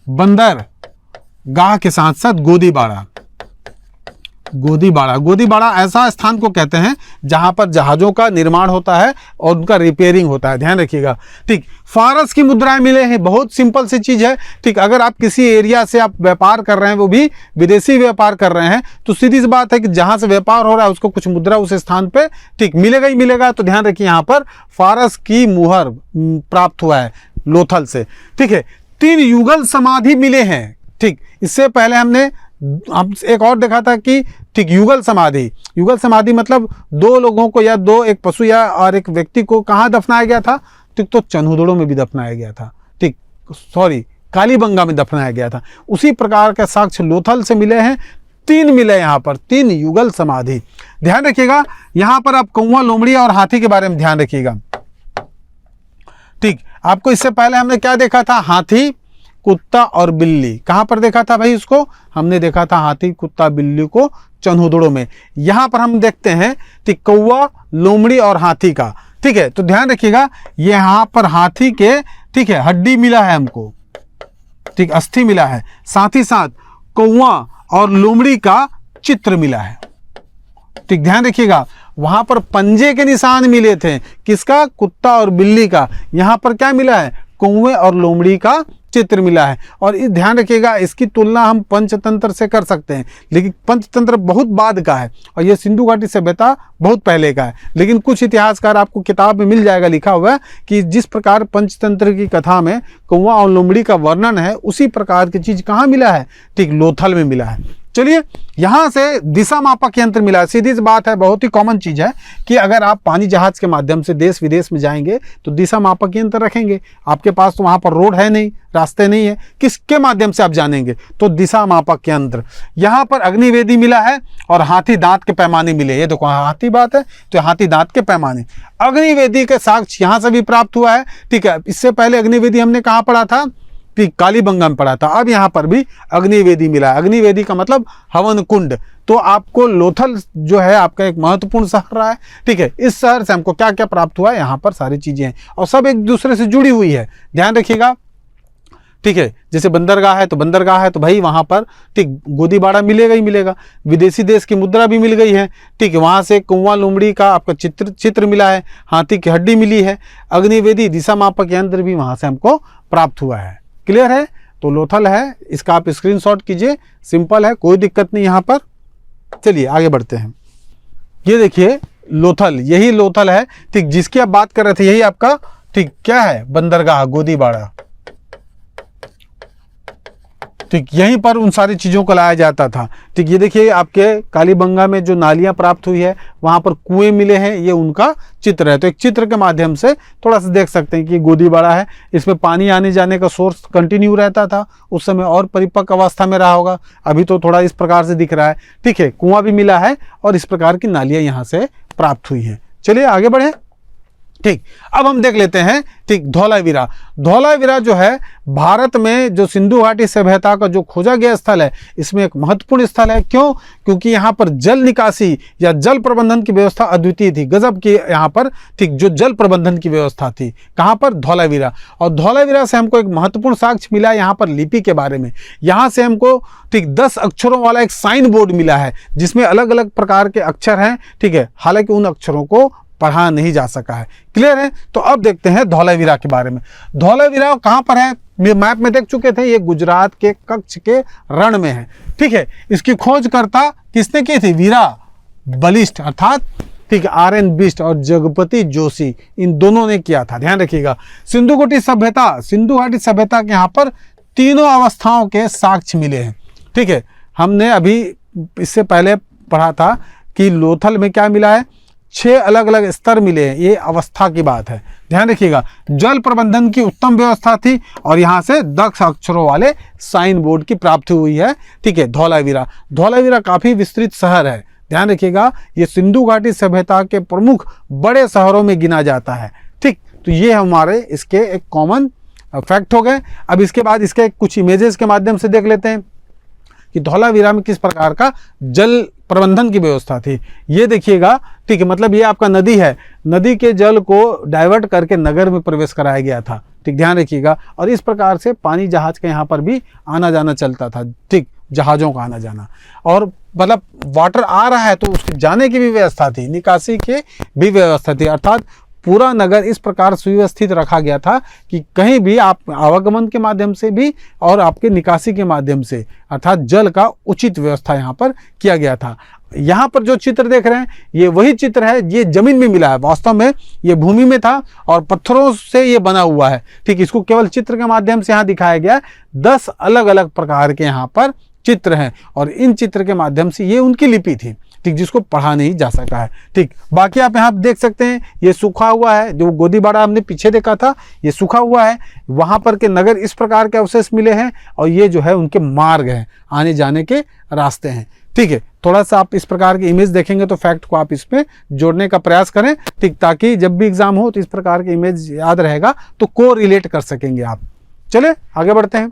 बंदरगाह के साथ साथ गोदीबाड़ा। गोदीबाड़ा, गोदीबाड़ा ऐसा स्थान को कहते हैं जहां पर जहाजों का निर्माण होता है और उनका रिपेयरिंग होता है। ध्यान रखिएगा। ठीक, फारस की मुद्राएं मिले हैं, बहुत सिंपल सी चीज है। ठीक, अगर आप किसी एरिया से आप व्यापार कर रहे हैं, वो भी विदेशी व्यापार कर रहे हैं, तो सीधी सी बात है कि जहां से व्यापार हो रहा है उसको कुछ मुद्रा उस स्थान पे ठीक मिलेगा ही मिलेगा। तो ध्यान रखिए, यहाँ पर फारस की मुहर प्राप्त हुआ है लोथल से। ठीक है, 3 युगल समाधि मिले हैं। ठीक, इससे पहले हमने एक और देखा था कि ठीक युगल समाधि मतलब 2 लोगों को या 2 एक पशु या और एक व्यक्ति को कहाँ दफनाया गया था, ठीक तो चन्हुदड़ो में भी दफनाया गया था। ठीक, सॉरी, कालीबंगा में दफनाया गया था। उसी प्रकार का साक्ष्य लोथल से मिले हैं, 3 मिले यहाँ पर, 3 युगल समाधि। ध्यान रखिएगा, यहाँ पर आप कौवा, लोमड़ी और हाथी के बारे में ध्यान रखिएगा। ठीक, आपको इससे पहले हमने क्या देखा था, हाथी, कुत्ता और बिल्ली। कहां पर देखा था भाई उसको, हमने देखा था हाथी, कुत्ता, बिल्ली को चन्हुदड़ो में। यहां पर हम देखते हैं ठीक कौवा, लोमड़ी और हाथी का। ठीक है, तो ध्यान रखिएगा, यहां पर हाथी के ठीक है हड्डी मिला है हमको, ठीक अस्थि मिला है, साथ ही साथ कौवा और लोमड़ी का चित्र मिला है। ठीक, ध्यान रखिएगा, वहां पर पंजे के निशान मिले थे, किसका, कुत्ता और बिल्ली का। यहां पर क्या मिला है, कौवे और लोमड़ी का चित्र मिला है। और ध्यान रखिएगा, इसकी तुलना हम पंचतंत्र से कर सकते हैं, लेकिन पंचतंत्र बहुत बाद का है और यह सिंधु घाटी सभ्यता बहुत पहले का है। लेकिन कुछ इतिहासकार, आपको किताब में मिल जाएगा लिखा हुआ है कि जिस प्रकार पंचतंत्र की कथा में कौवा और लोमड़ी का वर्णन है, उसी प्रकार की चीज कहाँ मिला है, ठीक लोथल में मिला है। चलिए, यहां से दिशा मापक यंत्र मिला। सीधी सी बात है, बहुत ही कॉमन चीज है कि अगर आप पानी जहाज के माध्यम से देश विदेश में जाएंगे तो दिशा मापक यंत्र रखेंगे। आपके पास तो वहां पर रोड है नहीं, रास्ते नहीं है, किसके माध्यम से आप जानेंगे, तो दिशा मापक यंत्र। यहां पर अग्निवेदी मिला है और हाथी दांत के पैमाने मिले। ये देखो, हाथी बात है तो हाथी दांत के पैमाने, अग्निवेदी के साक्ष्य यहां से भी प्राप्त हुआ है। ठीक है, इससे पहले अग्निवेदी हमने कहाँ पढ़ा था, कालीबंगा में पड़ा था। अब यहाँ पर भी अग्निवेदी मिला। अग्निवेदी का मतलब हवन कुंड। तो आपको लोथल जो है आपका एक महत्वपूर्ण शहर रहा है। ठीक है, इस शहर से हमको क्या क्या प्राप्त हुआ है, यहाँ पर सारी चीजें हैं और सब एक दूसरे से जुड़ी हुई है। ध्यान रखिएगा, ठीक है, जैसे बंदरगाह है तो भाई वहाँ पर ठीक गोदी बाड़ा मिलेगा ही मिलेगा। विदेशी देश की मुद्रा भी मिल गई है, ठीक है, वहाँ से कुआं लोमड़ी का आपका चित्र मिला है, हाथी की हड्डी मिली है, अग्निवेदी दिशा मापक यंत्र भी वहाँ से हमको प्राप्त हुआ है। क्लियर है? तो लोथल है, इसका आप स्क्रीनशॉट कीजिए, सिंपल है, कोई दिक्कत नहीं यहाँ पर। चलिए आगे बढ़ते हैं। ये देखिए लोथल, यही लोथल है, ठीक, जिसकी आप बात कर रहे थे, यही आपका ठीक क्या है, बंदरगाह गोदीबाड़ा। ठीक, यहीं पर उन सारी चीज़ों को लाया जाता था। ठीक, ये देखिए आपके कालीबंगा में जो नालियां प्राप्त हुई है, वहाँ पर कुएं मिले हैं, ये उनका चित्र है। तो एक चित्र के माध्यम से थोड़ा सा देख सकते हैं कि गोदीबाड़ा है, इसमें पानी आने जाने का सोर्स कंटिन्यू रहता था, उस समय और परिपक्व अवस्था में रहा होगा, अभी तो थोड़ा इस प्रकार से दिख रहा है। ठीक है, कुआं भी मिला है और इस प्रकार की नालियाँ यहाँ से प्राप्त हुई हैं। चलिए आगे बढ़े। ठीक, अब हम देख लेते हैं, ठीक, धौलावीरा। धौलावीरा जो है भारत में जो सिंधु घाटी सभ्यता का जो खोजा गया स्थल है, इसमें एक महत्वपूर्ण स्थल है। क्यों? क्योंकि यहाँ पर जल निकासी या जल प्रबंधन की व्यवस्था अद्वितीय थी, गजब की यहाँ पर ठीक जो जल प्रबंधन की व्यवस्था थी। कहाँ पर? धौलावीरा। और धौलावीरा से हमको एक महत्वपूर्ण साक्ष्य मिला यहाँ पर लिपि के बारे में। यहाँ से हमको ठीक 10 अक्षरों वाला एक साइन बोर्ड मिला है, जिसमें अलग अलग प्रकार के अक्षर हैं। ठीक है, हालांकि उन अक्षरों को पढ़ा नहीं जा सका है। क्लियर है? तो अब देखते हैं धौलावीरा के बारे में। धौलावीरा कहाँ पर है? मैप में देख चुके थे, ये गुजरात के कच्छ के रण में है। ठीक है, इसकी खोजकर्ता किसने की थी? वीरा बलिष्ठ अर्थात ठीक RN बिष्ट और जगपति जोशी, इन दोनों ने किया था। ध्यान रखिएगा। सिंधु घाटी सभ्यता के यहाँ पर तीनों अवस्थाओं के साक्ष्य मिले हैं। ठीक है, हमने अभी इससे पहले पढ़ा था कि लोथल में क्या मिला है, 6 अलग अलग स्तर मिले हैं, ये अवस्था की बात है। ध्यान रखिएगा, जल प्रबंधन की उत्तम व्यवस्था थी और यहाँ से 10 अक्षरों वाले साइन बोर्ड की प्राप्ति हुई है। ठीक है, धौलावीरा काफी विस्तृत शहर है। ध्यान रखिएगा, ये सिंधु घाटी सभ्यता के प्रमुख बड़े शहरों में गिना जाता है। ठीक, तो ये हमारे इसके एक कॉमन फैक्ट हो गए। अब इसके बाद इसके कुछ इमेजेस के माध्यम से देख लेते हैं कि धौलावीरा में किस प्रकार का जल प्रबंधन की व्यवस्था थी। ये देखिएगा, ठीक है, मतलब ये आपका नदी है, नदी के जल को डाइवर्ट करके नगर में प्रवेश कराया गया था। ठीक, ध्यान रखिएगा। और इस प्रकार से पानी जहाज के यहाँ पर भी आना जाना चलता था। ठीक, जहाज़ों का आना जाना, और मतलब वाटर आ रहा है तो उसके जाने की भी व्यवस्था थी, निकासी की भी व्यवस्था थी। अर्थात पूरा नगर इस प्रकार सुव्यवस्थित रखा गया था कि कहीं भी आप आवागमन के माध्यम से भी और आपके निकासी के माध्यम से, अर्थात जल का उचित व्यवस्था यहाँ पर किया गया था। यहाँ पर जो चित्र देख रहे हैं, ये वही चित्र है, ये जमीन में मिला है, वास्तव में ये भूमि में था और पत्थरों से ये बना हुआ है। ठीक, इसको केवल चित्र के माध्यम से यहाँ दिखाया गया। 10 अलग अलग प्रकार के यहाँ पर चित्र हैं और इन चित्र के माध्यम से ये उनकी लिपि थी। ठीक, जिसको पढ़ा नहीं जा सका है। ठीक, बाकी आप यहाँ देख सकते हैं, ये सूखा हुआ है, जो गोदीबाड़ा हमने पीछे देखा था, ये सूखा हुआ है। वहाँ पर के नगर इस प्रकार के अवशेष मिले हैं और ये जो है उनके मार्ग हैं, आने जाने के रास्ते हैं। ठीक है, थोड़ा सा आप इस प्रकार की इमेज देखेंगे तो फैक्ट को आप इसमें जोड़ने का प्रयास करें। ठीक, ताकि जब भी एग्जाम हो तो इस प्रकार की इमेज याद रहेगा तो को रिलेट कर सकेंगे आप। चले आगे बढ़ते हैं।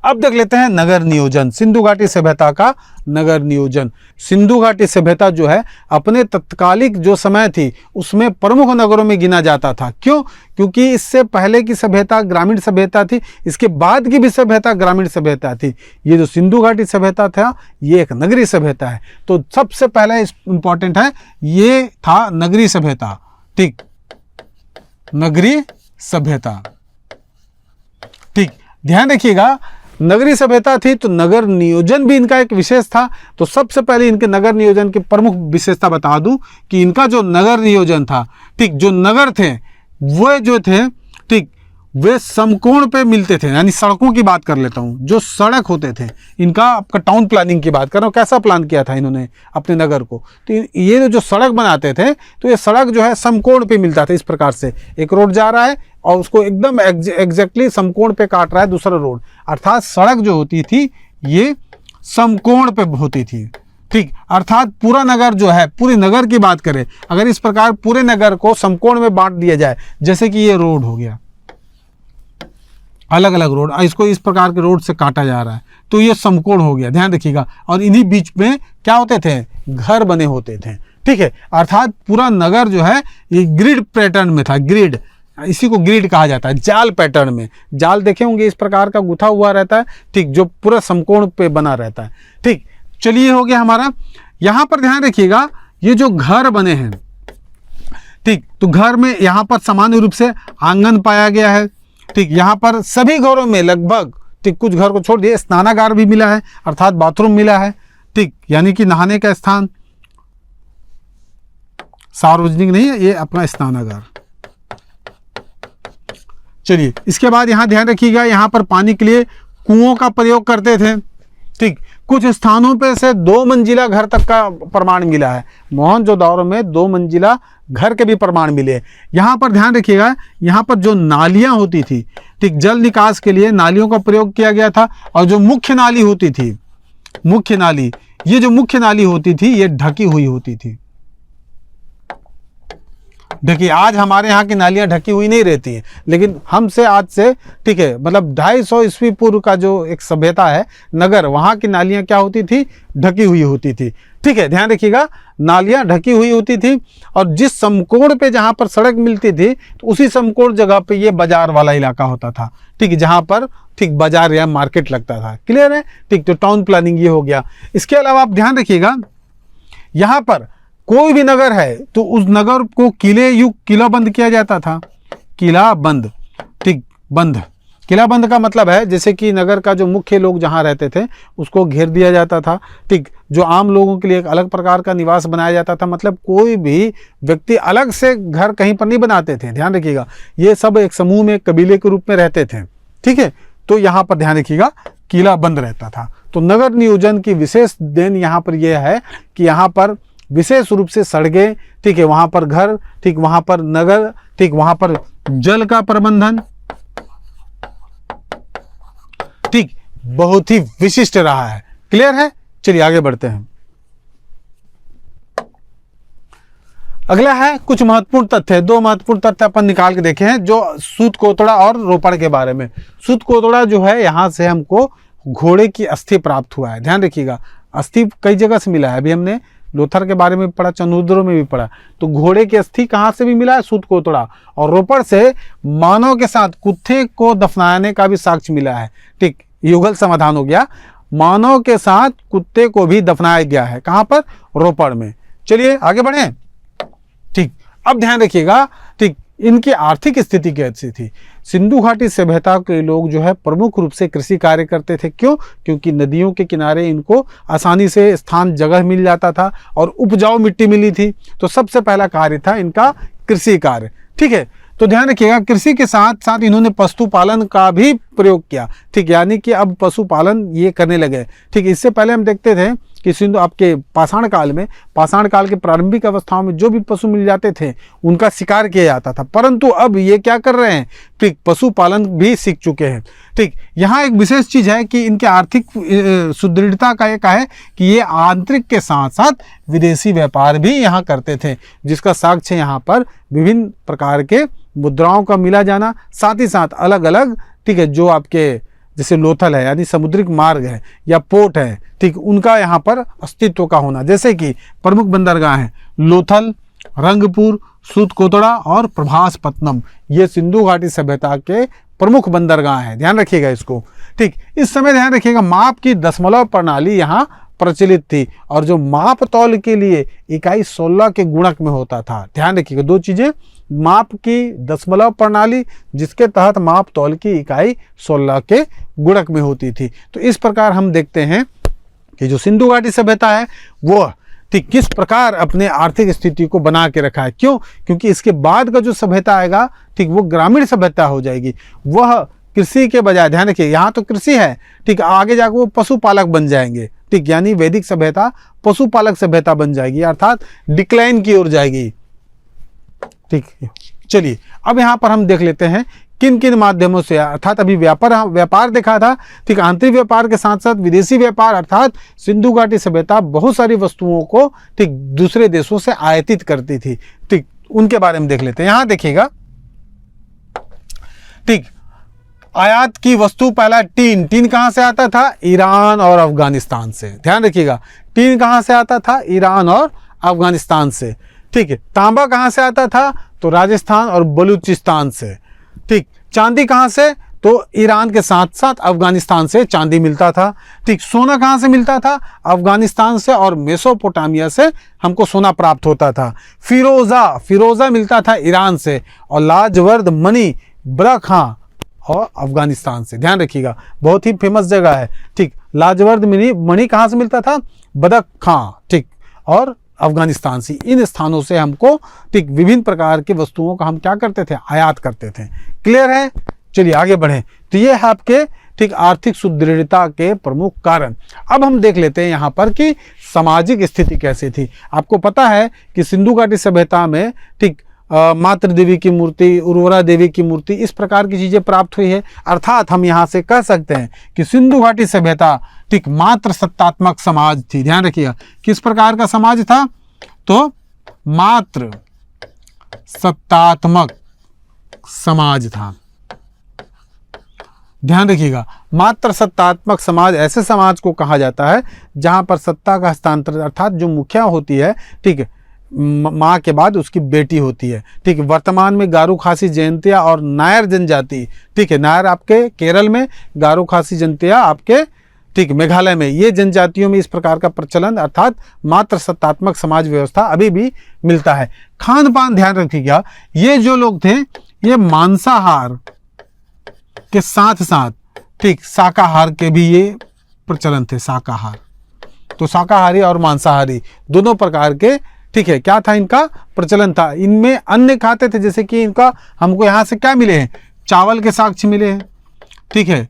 अब देख लेते हैं नगर नियोजन, सिंधु घाटी सभ्यता का नगर नियोजन। सिंधु घाटी सभ्यता जो है अपने तत्कालिक जो समय थी उसमें प्रमुख नगरों में गिना जाता था। क्यों? क्योंकि इससे पहले की सभ्यता ग्रामीण सभ्यता थी, इसके बाद की भी सभ्यता ग्रामीण सभ्यता थी। ये जो सिंधु घाटी सभ्यता था ये एक नगरीय सभ्यता है। तो सबसे पहले इंपॉर्टेंट है, ये था नगरीय सभ्यता। ठीक, नगरीय सभ्यता। ठीक, ध्यान रखिएगा, नगरीय सभ्यता थी तो नगर नियोजन भी इनका एक विशेष था। तो सबसे पहले इनके नगर नियोजन की प्रमुख विशेषता बता दूं कि इनका जो नगर नियोजन था, ठीक, जो नगर थे वो जो थे, ठीक, वे समकोण पे मिलते थे। यानी सड़कों की बात कर लेता हूं, जो सड़क होते थे, इनका आपका टाउन प्लानिंग की बात कर रहा हूं, कैसा प्लान किया था इन्होंने अपने नगर को। तो ये जो सड़क बनाते थे तो ये सड़क जो है समकोण पे मिलता था। इस प्रकार से एक रोड जा रहा है और उसको एकदम एग्जैक्टली समकोण पे काट रहा है दूसरा रोड, अर्थात सड़क जो होती थी ये समकोण पे होती थी। ठीक, अर्थात पूरा नगर जो है, पूरे नगर की बात करें, अगर इस प्रकार पूरे नगर को समकोण में बांट दिया जाए, जैसे कि ये रोड हो गया, अलग अलग रोड, इसको इस प्रकार के रोड से काटा जा रहा है तो ये समकोण हो गया। ध्यान रखिएगा, और इन्हीं बीच में क्या होते थे, घर बने होते थे। ठीक है, अर्थात पूरा नगर जो है ये ग्रिड पैटर्न में था। ग्रिड इसी को ग्रिड कहा जाता है, जाल पैटर्न में। जाल देखे होंगे इस प्रकार का गुथा हुआ रहता है, ठीक, जो पूरा समकोण पे बना रहता है। ठीक, चलिए हो गया हमारा। यहाँ पर ध्यान रखिएगा, ये जो घर बने हैं, ठीक, तो घर में यहाँ पर सामान्य रूप से आंगन पाया गया है। ठीक, यहाँ पर सभी घरों में लगभग, ठीक, कुछ घर को छोड़ दिए, स्नानागार भी मिला है, अर्थात बाथरूम मिला है। ठीक, यानी कि नहाने का स्थान, सार्वजनिक नहीं है, ये अपना स्नानागार। चलिए, इसके बाद यहां ध्यान रखिएगा, यहां पर पानी के लिए कुओं का प्रयोग करते थे। ठीक, कुछ स्थानों पे से 2 मंजिला घर तक का प्रमाण मिला है। मोहनजोदड़ो में 2 मंजिला घर के भी प्रमाण मिले। यहाँ पर ध्यान रखिएगा, यहाँ पर जो नालियाँ होती थी, ठीक, जल निकास के लिए नालियों का प्रयोग किया गया था। और जो मुख्य नाली होती थी, मुख्य नाली, ये जो मुख्य नाली होती थी, ये ढकी हुई होती थी। देखिए, आज हमारे यहाँ की नालियाँ ढकी हुई नहीं रहती हैं, लेकिन हमसे आज से, ठीक है, मतलब 250 ईस्वी पूर्व का जो एक सभ्यता है नगर, वहाँ की नालियाँ क्या होती थी, ढकी हुई होती थी। ठीक है, ध्यान रखिएगा, नालियाँ ढकी हुई होती थी। और जिस समकोण पे जहाँ पर सड़क मिलती थी, तो उसी समकोण जगह पे ये बाजार वाला इलाका होता था। ठीक, जहाँ पर, ठीक, बाजार या मार्केट लगता था। क्लियर है? ठीक, तो टाउन प्लानिंग ये हो गया। इसके अलावा आप ध्यान रखिएगा, यहाँ पर कोई भी नगर है तो उस नगर को किले युग किला बंद किया जाता था। किला बंद, ठीक, बंद, किला बंद का मतलब है जैसे कि नगर का जो मुख्य लोग जहाँ रहते थे उसको घेर दिया जाता था। ठीक, जो आम लोगों के लिए एक अलग प्रकार का निवास बनाया जाता था। मतलब कोई भी व्यक्ति अलग से घर कहीं पर नहीं बनाते थे। ध्यान रखिएगा, ये सब एक समूह में, कबीले के रूप में रहते थे। ठीक है, तो यहाँ पर ध्यान रखिएगा, किला बंद रहता था। तो नगर नियोजन की विशेष देन यहाँ पर यह है कि यहाँ पर विशेष रूप से सड़कें, ठीक है, वहाँ पर घर, ठीक, वहाँ पर नगर, ठीक, वहाँ पर जल का प्रबंधन, ठीक, बहुत ही विशिष्ट रहा है। क्लियर है? चलिए आगे बढ़ते हैं। अगला है कुछ महत्वपूर्ण तथ्य। 2 महत्वपूर्ण तथ्य अपन निकाल के देखे हैं, जो सूत कोतड़ा और रोपड़ के बारे में। सूत कोतड़ा जो है, यहाँ से हमको घोड़े की अस्थि प्राप्त हुआ है। ध्यान रखिएगा, अस्थि कई जगह से मिला है। अभी हमने लोथर के बारे में पढ़ा, चंद्रोद्र में भी पढ़ा। तो घोड़े की अस्थि कहाँ से भी मिला है? सूत कोतड़ा। और रोपड़ से मानव के साथ कुत्ते को दफनाने का भी साक्ष्य मिला है। ठीक, युगल समाधान हो गया, मानव के साथ कुत्ते को भी दफनाया गया है। कहाँ पर? रोपड़ में। चलिए आगे बढ़े। ठीक, अब ध्यान रखिएगा, ठीक, इनकी आर्थिक स्थिति कैसी थी? सिंधु घाटी सभ्यता के लोग जो है प्रमुख रूप से कृषि कार्य करते थे। क्यों? क्योंकि नदियों के किनारे इनको आसानी से स्थान, जगह मिल जाता था और उपजाऊ मिट्टी मिली थी। तो सबसे पहला कार्य था इनका कृषि कार्य। ठीक है, तो ध्यान रखिएगा, कृषि के साथ साथ इन्होंने पशुपालन का भी प्रयोग किया। ठीक, यानी कि अब पशुपालन ये करने लगे। ठीक, इससे पहले हम देखते थे कि सिंधु आपके पाषाण काल में, पाषाण काल के प्रारंभिक अवस्थाओं में जो भी पशु मिल जाते थे उनका शिकार किया जाता था। परंतु अब ये क्या कर रहे हैं? ठीक, पशुपालन भी सीख चुके हैं। ठीक, यहाँ एक विशेष चीज़ है कि इनके आर्थिक सुदृढ़ता का एक है कि ये आंतरिक के साथ साथ विदेशी व्यापार भी यहाँ करते थे, जिसका साक्ष्य यहाँ पर विभिन्न प्रकार के मुद्राओं का मिला जाना, साथ ही साथ अलग अलग, ठीक है, जो आपके जैसे लोथल है यानी समुद्रिक मार्ग है या पोर्ट है, ठीक, उनका यहाँ पर अस्तित्व का होना। जैसे कि प्रमुख बंदरगाह हैं लोथल, रंगपुर, सूत कोतड़ा और प्रभासपत्तनम। ये सिंधु घाटी सभ्यता के प्रमुख बंदरगाह हैं। ध्यान रखिएगा इसको। ठीक, इस समय ध्यान रखिएगा, माप की दशमलव प्रणाली यहाँ प्रचलित थी और जो माप तौल के लिए इकाई 16 के गुणक में होता था। ध्यान रखिएगा, 2 चीजें, माप की दशमलव प्रणाली जिसके तहत माप तौल की इकाई 16 के गुणक में होती थी। तो इस प्रकार हम देखते हैं कि जो सिंधु घाटी सभ्यता है वो, ठीक, किस प्रकार अपने आर्थिक स्थिति को बना के रखा है। क्यों? क्योंकि इसके बाद का जो सभ्यता आएगा, ठीक, वो ग्रामीण सभ्यता हो जाएगी। वह कृषि के बजाय, ध्यान रखिए, यहाँ तो कृषि है, ठीक, आगे जाकर वो पशुपालक बन जाएंगे। ठीक, यानी वैदिक सभ्यता पशुपालक सभ्यता बन जाएगी, अर्थात डिक्लाइन की ओर जाएगी। ठीक, चलिए अब यहाँ पर हम देख लेते हैं किन किन माध्यमों से, अर्थात अभी व्यापार देखा था। ठीक, आंतरिक व्यापार के साथ साथ विदेशी व्यापार, अर्थात सिंधु घाटी सभ्यता बहुत सारी वस्तुओं को, ठीक, दूसरे देशों से आयातित करती थी। ठीक, उनके बारे में देख लेते हैं। यहाँ देखिएगा, ठीक, आयात की वस्तु, पहला टीन कहाँ से आता था? ईरान और अफगानिस्तान से। ध्यान रखिएगा, टीन कहाँ से आता था? ईरान और अफगानिस्तान से। ठीक है। तांबा कहाँ से आता था? तो राजस्थान और बलूचिस्तान से। ठीक। चांदी कहाँ से? तो ईरान के साथ साथ अफगानिस्तान से चांदी मिलता था। ठीक। सोना कहाँ से मिलता था? अफगानिस्तान से और मेसोपोटामिया से हमको सोना प्राप्त होता था। फिरोजा मिलता था ईरान से, और लाजवर्द मणि बरखा और अफगानिस्तान से। ध्यान रखिएगा, बहुत ही फेमस जगह है। ठीक। लाजवर्द मणि कहाँ से मिलता था? बदख्शां। ठीक। और अफगानिस्तान से। इन स्थानों से हमको ठीक विभिन्न प्रकार की वस्तुओं का हम क्या करते थे? आयात करते थे। क्लियर है? चलिए आगे बढ़ें। तो ये है आपके ठीक आर्थिक सुदृढ़ता के प्रमुख कारण। अब हम देख लेते हैं यहाँ पर कि सामाजिक स्थिति कैसी थी। आपको पता है कि सिंधु घाटी सभ्यता में ठीक मातृ देवी की मूर्ति, उर्वरा देवी की मूर्ति, इस प्रकार की चीजें प्राप्त हुई है। अर्थात हम यहाँ से कह सकते हैं कि सिंधु घाटी सभ्यता ठीक मात्र सत्तात्मक समाज थी। ध्यान रखिएगा, किस प्रकार का समाज था? तो मात्र सत्तात्मक समाज था। ध्यान रखिएगा, मात्र सत्तात्मक समाज ऐसे समाज को कहा जाता है जहां पर सत्ता का हस्तांतरण, अर्थात जो मुखिया होती है ठीक है, माँ के बाद उसकी बेटी होती है। ठीक है। वर्तमान में गारो खासी जयंतिया और नायर जनजाति, ठीक है, नायर आपके केरल में, गारो खासी जयंतिया आपके ठीक मेघालय में, ये जनजातियों में इस प्रकार का प्रचलन अर्थात मात्र सत्तात्मक समाज व्यवस्था अभी भी मिलता है। खान पान ध्यान रखिएगा, ये जो लोग थे ये मांसाहार के साथ साथ ठीक शाकाहार के भी ये प्रचलन थे। शाकाहार, तो शाकाहारी और मांसाहारी दोनों प्रकार के ठीक है क्या था इनका प्रचलन था। इनमें अन्न खाते थे, जैसे कि इनका हमको यहाँ से क्या मिले हैं? चावल के साक्ष्य मिले हैं। ठीक है।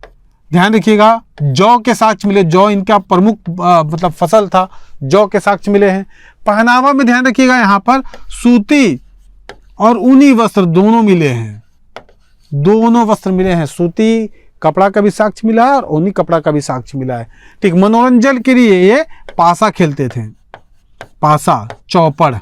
ध्यान रखिएगा, जौ के साक्ष्य मिले, जौ इनका प्रमुख मतलब फसल था, जौ के साक्ष्य मिले हैं। पहनावा में ध्यान रखिएगा, यहाँ पर सूती और ऊनी वस्त्र दोनों मिले हैं, दोनों वस्त्र मिले हैं। सूती कपड़ा का भी साक्ष्य मिला है और ऊनी कपड़ा का भी साक्ष्य मिला है। ठीक। मनोरंजन के लिए ये पासा खेलते थे, पासा, चौपड़।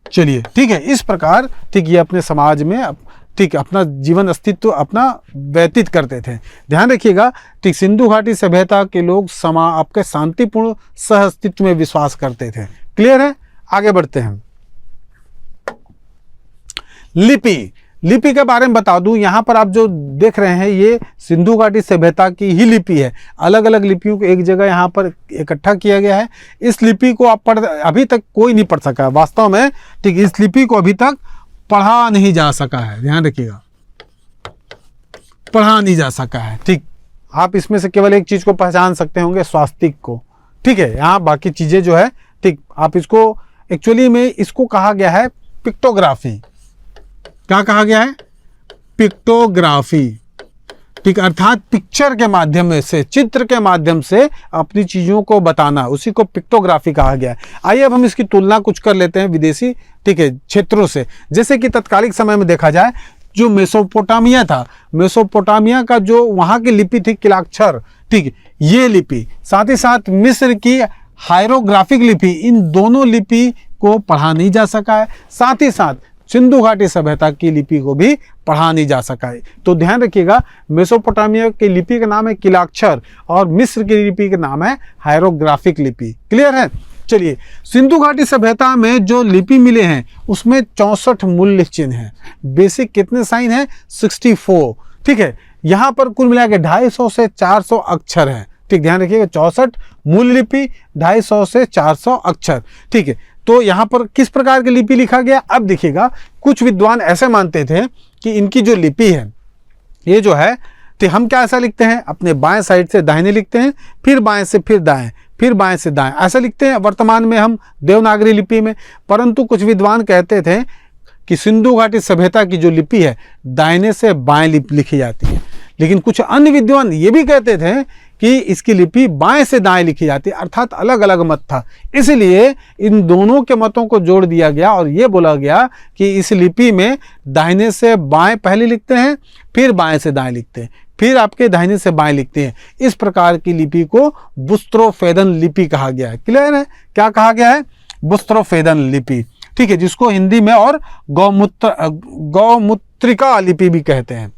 चलिए ठीक है, इस प्रकार ठीक ये अपने समाज में ठीक अपना जीवन अस्तित्व अपना व्यतीत करते थे। ध्यान रखिएगा, ठीक सिंधु घाटी सभ्यता के लोग आपके शांतिपूर्ण सह अस्तित्व में विश्वास करते थे। क्लियर है? आगे बढ़ते हैं। लिपि के बारे में बता दूं, यहाँ पर आप जो देख रहे हैं ये सिंधु घाटी सभ्यता की ही लिपि है। अलग अलग लिपियों को एक जगह यहाँ पर इकट्ठा किया गया है। इस लिपि को आप अभी तक कोई नहीं पढ़ सका है वास्तव में। ठीक, इस लिपि को अभी तक पढ़ा नहीं जा सका है। ध्यान रखिएगा, पढ़ा नहीं जा सका है। ठीक, आप इसमें से केवल एक चीज को पहचान सकते होंगे, स्वास्तिक को। ठीक है, यहाँ बाकी चीजें जो है ठीक आप इसको एक्चुअली में इसको कहा गया है पिक्टोग्राफी। क्या कहा गया है? पिक्टोग्राफी। ठीक, अर्थात पिक्चर के माध्यम से, चित्र के माध्यम से अपनी चीजों को बताना, उसी को पिक्टोग्राफी कहा गया है। आइए अब हम इसकी तुलना कुछ कर लेते हैं विदेशी ठीक है क्षेत्रों से। जैसे कि तत्कालिक समय में देखा जाए, जो मेसोपोटामिया था, मेसोपोटामिया का जो वहां की लिपि थी किलाक्षर, ठीक, ये लिपि, साथ ही साथ मिस्र की हायरोग्राफिक लिपि, इन दोनों लिपि को पढ़ा नहीं जा सका है। साथ ही साथ सिंधु घाटी सभ्यता की लिपि को भी पढ़ा नहीं जा सका है। तो ध्यान रखिएगा, मेसोपोटामिया की लिपि का नाम है किलाक्षर और मिस्र की लिपि का नाम है हायरोग्राफिक लिपि। क्लियर है? चलिए, सिंधु घाटी सभ्यता में जो लिपि मिले हैं उसमें 64 मूल्य चिन्ह हैं। बेसिक कितने साइन हैं? 64। ठीक है, यहाँ पर कुल मिला के 250 से 400 अक्षर हैं। ठीक, ध्यान रखिएगा, 64 मूल लिपि, 250 से 400 अक्षर। ठीक है, तो यहाँ पर किस प्रकार की लिपि लिखा गया? अब देखिएगा, कुछ विद्वान ऐसे मानते थे कि इनकी जो लिपि है ये जो है, तो हम क्या ऐसा लिखते हैं, अपने बाएं साइड से दाहिने लिखते हैं, फिर बाएं से फिर दाएं, फिर बाएं से दाएं, ऐसा लिखते हैं वर्तमान में हम देवनागरी लिपि में। परंतु कुछ विद्वान कहते थे कि सिंधु घाटी सभ्यता की जो लिपि है दाहिने से बाएं लिखी जाती है। लेकिन कुछ अन्य विद्वान ये भी कहते थे कि इसकी लिपि बाएं से दाएं लिखी जाती है, अर्थात अलग अलग मत था। इसलिए इन दोनों के मतों को जोड़ दिया गया और ये बोला गया कि इस लिपि में दाहिने से बाएं पहले लिखते हैं, फिर बाएं से दाएं लिखते हैं, फिर आपके दाहिने से बाएं लिखते हैं। इस प्रकार की लिपि को बुस्त्रोफेदन लिपि कहा गया है। क्लियर है? क्या कहा गया है? बुस्त्रोफेदन लिपि। ठीक है, जिसको हिंदी में और गौमुत्रिका लिपि भी कहते हैं,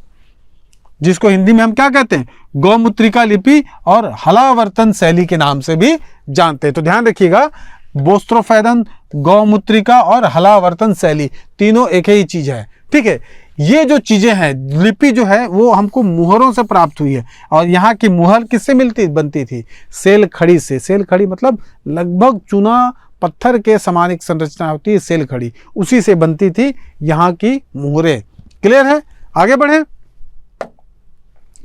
जिसको हिंदी में हम क्या कहते हैं? गौमुत्रिका लिपि और हलावर्तन शैली के नाम से भी जानते हैं। तो ध्यान रखिएगा, बोस्ट्रोफैदन, गौमूत्रिका और हलावर्तन शैली, तीनों एक ही चीज है। ठीक है, ये जो चीजें हैं, लिपि जो है वो हमको मुहरों से प्राप्त हुई है। और यहाँ की मुहर किससे बनती थी? सेल खड़ी से। सेल खड़ी मतलब लगभग चूना पत्थर के समान एक संरचना होती है सेल खड़ी, उसी से बनती थी यहाँ की मुहरें। क्लियर है? आगे बढ़े।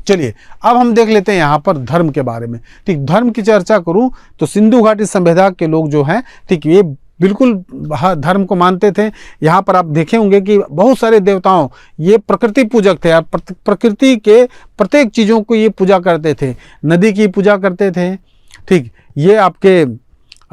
चलिए अब हम देख लेते हैं यहाँ पर धर्म के बारे में। ठीक, धर्म की चर्चा करूं तो सिंधु घाटी सभ्यता के लोग जो हैं, ठीक, ये बिल्कुल धर्म को मानते थे। यहाँ पर आप देखे होंगे कि बहुत सारे देवताओं, ये प्रकृति पूजक थे। प्रकृति के प्रत्येक चीज़ों को ये पूजा करते थे। नदी की पूजा करते थे। ठीक, ये आपके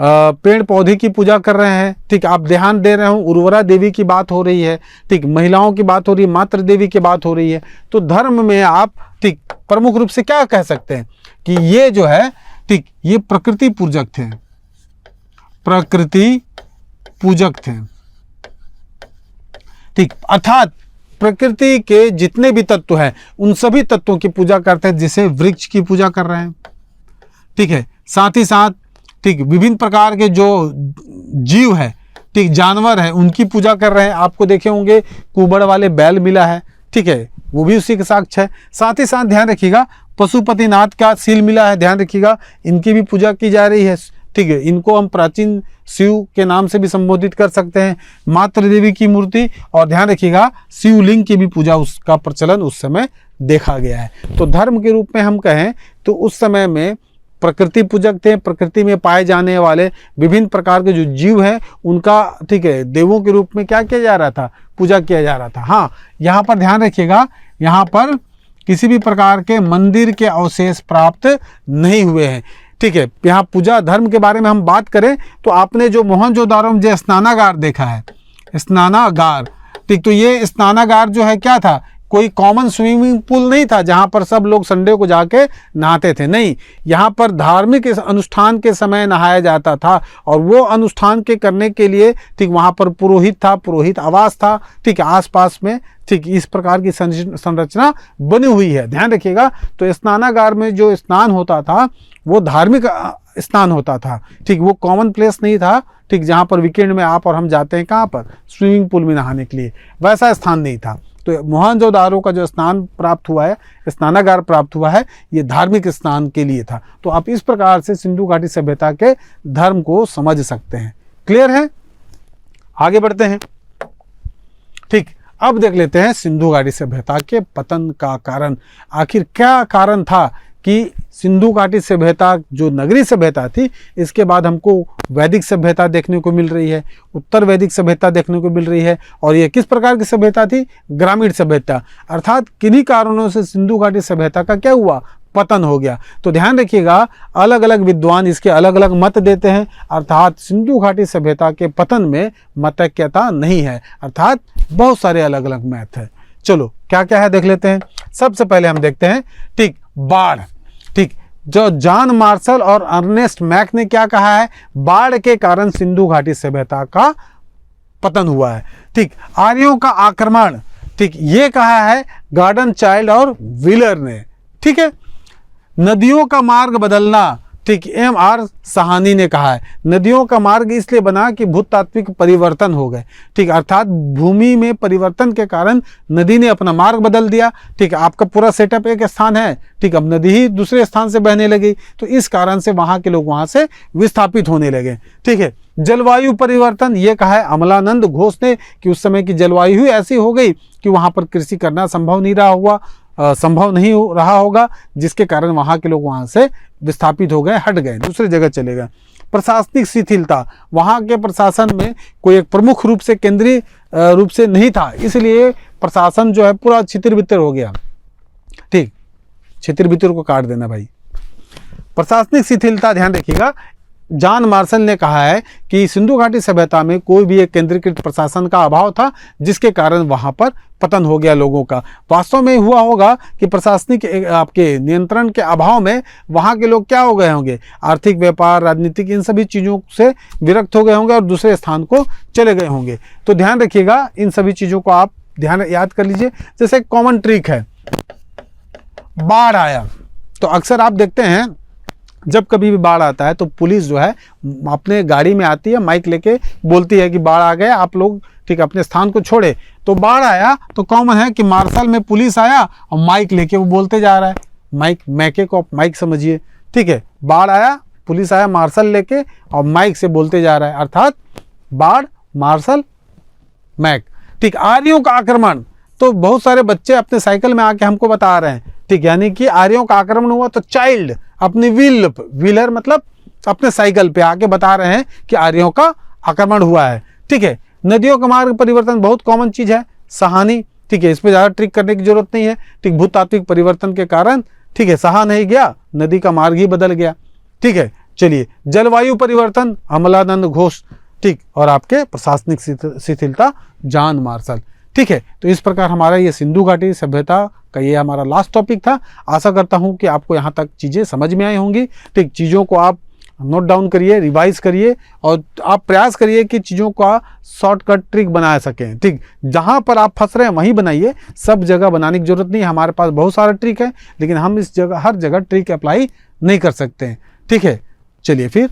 पेड़ पौधे की पूजा कर रहे हैं। ठीक, आप ध्यान दे रहे हो, उर्वरा देवी की बात हो रही है। ठीक, महिलाओं की बात हो रही है, मातृ देवी की बात हो रही है। तो धर्म में आप, ठीक, प्रमुख रूप से क्या कह सकते हैं कि ये जो है, ठीक, ये प्रकृति पूजक थे। प्रकृति पूजक थे। ठीक, अर्थात प्रकृति के जितने भी तत्व हैं उन सभी तत्वों की पूजा करते हैं। जैसे वृक्ष की पूजा कर रहे हैं। ठीक है, साथ ही साथ, ठीक, विभिन्न प्रकार के जो जीव है, ठीक, जानवर है, उनकी पूजा कर रहे हैं। आपको देखे होंगे कुबड़ वाले बैल मिला है। ठीक है, वो भी उसी के साक्ष्य है। साथ ही साथ ध्यान रखिएगा पशुपतिनाथ का सील मिला है, ध्यान रखिएगा, इनकी भी पूजा की जा रही है। ठीक है, इनको हम प्राचीन शिव के नाम से भी संबोधित कर सकते हैं। मातृ देवी की मूर्ति, और ध्यान रखिएगा शिवलिंग की भी पूजा, उसका प्रचलन उस समय देखा गया है। तो धर्म के रूप में हम कहें तो उस समय में प्रकृति पूजक थे। प्रकृति में पाए जाने वाले विभिन्न प्रकार के जो जीव हैं उनका, ठीक है, देवों के रूप में क्या किया जा रहा था? पूजा किया जा रहा था। हाँ, यहाँ पर ध्यान रखिएगा, यहाँ पर किसी भी प्रकार के मंदिर के अवशेष प्राप्त नहीं हुए हैं। ठीक है, यहाँ पूजा धर्म के बारे में हम बात करें तो आपने जो मोहनजोदारो में जो स्नानागार देखा है, स्नानागार, ठीक, तो ये स्नानागार जो है क्या था? कोई कॉमन स्विमिंग पूल नहीं था जहाँ पर सब लोग संडे को जाके नहाते थे। नहीं, यहाँ पर धार्मिक अनुष्ठान के समय नहाया जाता था। और वो अनुष्ठान के करने के लिए, ठीक, वहाँ पर पुरोहित था, पुरोहित आवास था। ठीक, आसपास में, ठीक, इस प्रकार की संरचना बनी हुई है। ध्यान रखिएगा। तो स्नानागार में जो स्नान होता था वो धार्मिक स्नान होता था। ठीक, वो कॉमन प्लेस नहीं था। ठीक, जहाँ पर वीकेंड में आप और हम जाते हैं कहाँ पर? स्विमिंग पूल में नहाने के लिए, वैसा स्थान नहीं था। तो मोहनजोदारो का जो स्नान प्राप्त हुआ है, स्नानागार प्राप्त हुआ है, ये धार्मिक स्नान के लिए था। तो आप इस प्रकार से सिंधु घाटी सभ्यता के धर्म को समझ सकते हैं। क्लियर है? आगे बढ़ते हैं। ठीक, अब देख लेते हैं सिंधु घाटी सभ्यता के पतन का कारण। आखिर क्या कारण था कि सिंधु घाटी सभ्यता जो नगरीय सभ्यता थी, इसके बाद हमको वैदिक सभ्यता देखने को मिल रही है, उत्तर वैदिक सभ्यता देखने को मिल रही है। और ये किस प्रकार की सभ्यता थी? ग्रामीण सभ्यता। अर्थात किन्हीं कारणों से सिंधु घाटी सभ्यता का क्या हुआ? पतन हो गया। तो ध्यान रखिएगा, अलग अलग विद्वान इसके अलग अलग मत देते हैं। अर्थात सिंधु घाटी सभ्यता के पतन में मतैक्यता नहीं है, अर्थात बहुत सारे अलग अलग मत है। चलो क्या क्या है देख लेते हैं। सबसे पहले हम देखते हैं, ठीक, बाढ़। ठीक, जो जॉन मार्शल और अर्नेस्ट मैक ने क्या कहा है? बाढ़ के कारण सिंधु घाटी सभ्यता का पतन हुआ है। ठीक, आर्यों का आक्रमण, ठीक, ये कहा है गार्डन चाइल्ड और व्हीलर ने। ठीक है, नदियों का मार्ग बदलना, ठीक, M.R. साहनी ने कहा है नदियों का मार्ग इसलिए बना कि भूतात्विक परिवर्तन हो गए। ठीक, अर्थात भूमि में परिवर्तन के कारण नदी ने अपना मार्ग बदल दिया। ठीक, आपका पूरा सेटअप एक स्थान है, ठीक, अब नदी ही दूसरे स्थान से बहने लगी, तो इस कारण से वहाँ के लोग वहाँ से विस्थापित होने लगे। ठीक है, जलवायु परिवर्तन, ये कहा है अमलानंद घोष ने कि उस समय की जलवायु ही ऐसी हो गई कि वहाँ पर कृषि करना संभव नहीं रहा होगा, जिसके कारण वहाँ के लोग वहाँ से विस्थापित हो गए, हट गए, दूसरी जगह चले गए। प्रशासनिक शिथिलता, वहाँ के प्रशासन में कोई एक प्रमुख रूप से केंद्रीय रूप से नहीं था, इसलिए प्रशासन जो है पूरा छितिर-बितर हो गया। ठीक, छितिर-बितर को काट देना भाई। प्रशासनिक शिथिलता, ध्यान रखिएगा, जॉन मार्शल ने कहा है कि सिंधु घाटी सभ्यता में कोई भी एक केंद्रीकृत प्रशासन का अभाव था, जिसके कारण वहां पर पतन हो गया लोगों का। वास्तव में हुआ होगा कि प्रशासनिक आपके नियंत्रण के अभाव में वहां के लोग क्या हो गए होंगे? आर्थिक, व्यापार, राजनीतिक, इन सभी चीज़ों से विरक्त हो गए होंगे और दूसरे स्थान को चले गए होंगे। तो ध्यान रखिएगा, इन सभी चीज़ों को आप याद कर लीजिए। जैसे कॉमन ट्रिक है, बाढ़ आया तो अक्सर आप देखते हैं जब कभी भी बाढ़ आता है तो पुलिस जो है अपने गाड़ी में आती है, माइक लेके बोलती है कि बाढ़ आ गया, आप लोग ठीक अपने स्थान को छोड़े। तो बाढ़ आया तो कॉमन है कि मार्शल में पुलिस आया और माइक लेके वो बोलते जा रहा है, माइक मैके को माइक समझिए, ठीक है। बाढ़ आया, पुलिस आया मार्शल लेके और माइक से बोलते जा रहा है, अर्थात बाढ़, मार्शल, मैक, ठीक। आर्यों का आक्रमण, तो बहुत सारे बच्चे अपने साइकिल में आके हमको बता रहे हैं, ठीक, यानी कि आर्यों का आक्रमण हुआ तो चाइल्ड अपनी व्हीलर मतलब अपने साइकिल पे आके बता रहे हैं कि आर्यों का आक्रमण हुआ है, ठीक है। नदियों का मार्ग परिवर्तन बहुत कॉमन चीज है, सहानी, ठीक है, इस पे ज्यादा ट्रिक करने की जरूरत नहीं है, ठीक। भूतात्विक परिवर्तन के कारण, ठीक है, सहा नहीं गया, नदी का मार्ग ही बदल गया, ठीक है। चलिए, जलवायु परिवर्तन, अमलानंद घोष, ठीक, और आपके प्रशासनिक शिथिलता, जॉन मार्शल, ठीक है। तो इस प्रकार हमारा ये सिंधु घाटी सभ्यता का ये हमारा लास्ट टॉपिक था। आशा करता हूँ कि आपको यहाँ तक चीज़ें समझ में आई होंगी, ठीक। चीज़ों को आप नोट डाउन करिए, रिवाइज करिए और आप प्रयास करिए कि चीज़ों का शॉर्टकट ट्रिक बना सकें, ठीक। जहाँ पर आप फंस रहे हैं वहीं बनाइए, सब जगह बनाने की जरूरत नहीं है। हमारे पास बहुत सारा ट्रिक है, लेकिन हम इस जगह हर जगह ट्रिक अप्लाई नहीं कर सकते हैं, ठीक है। चलिए फिर,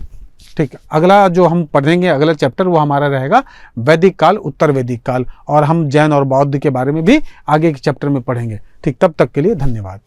ठीक, अगला जो हम पढ़ेंगे, अगला चैप्टर वो हमारा रहेगा वैदिक काल, उत्तर वैदिक काल, और हम जैन और बौद्ध के बारे में भी आगे के चैप्टर में पढ़ेंगे, ठीक। तब तक के लिए धन्यवाद।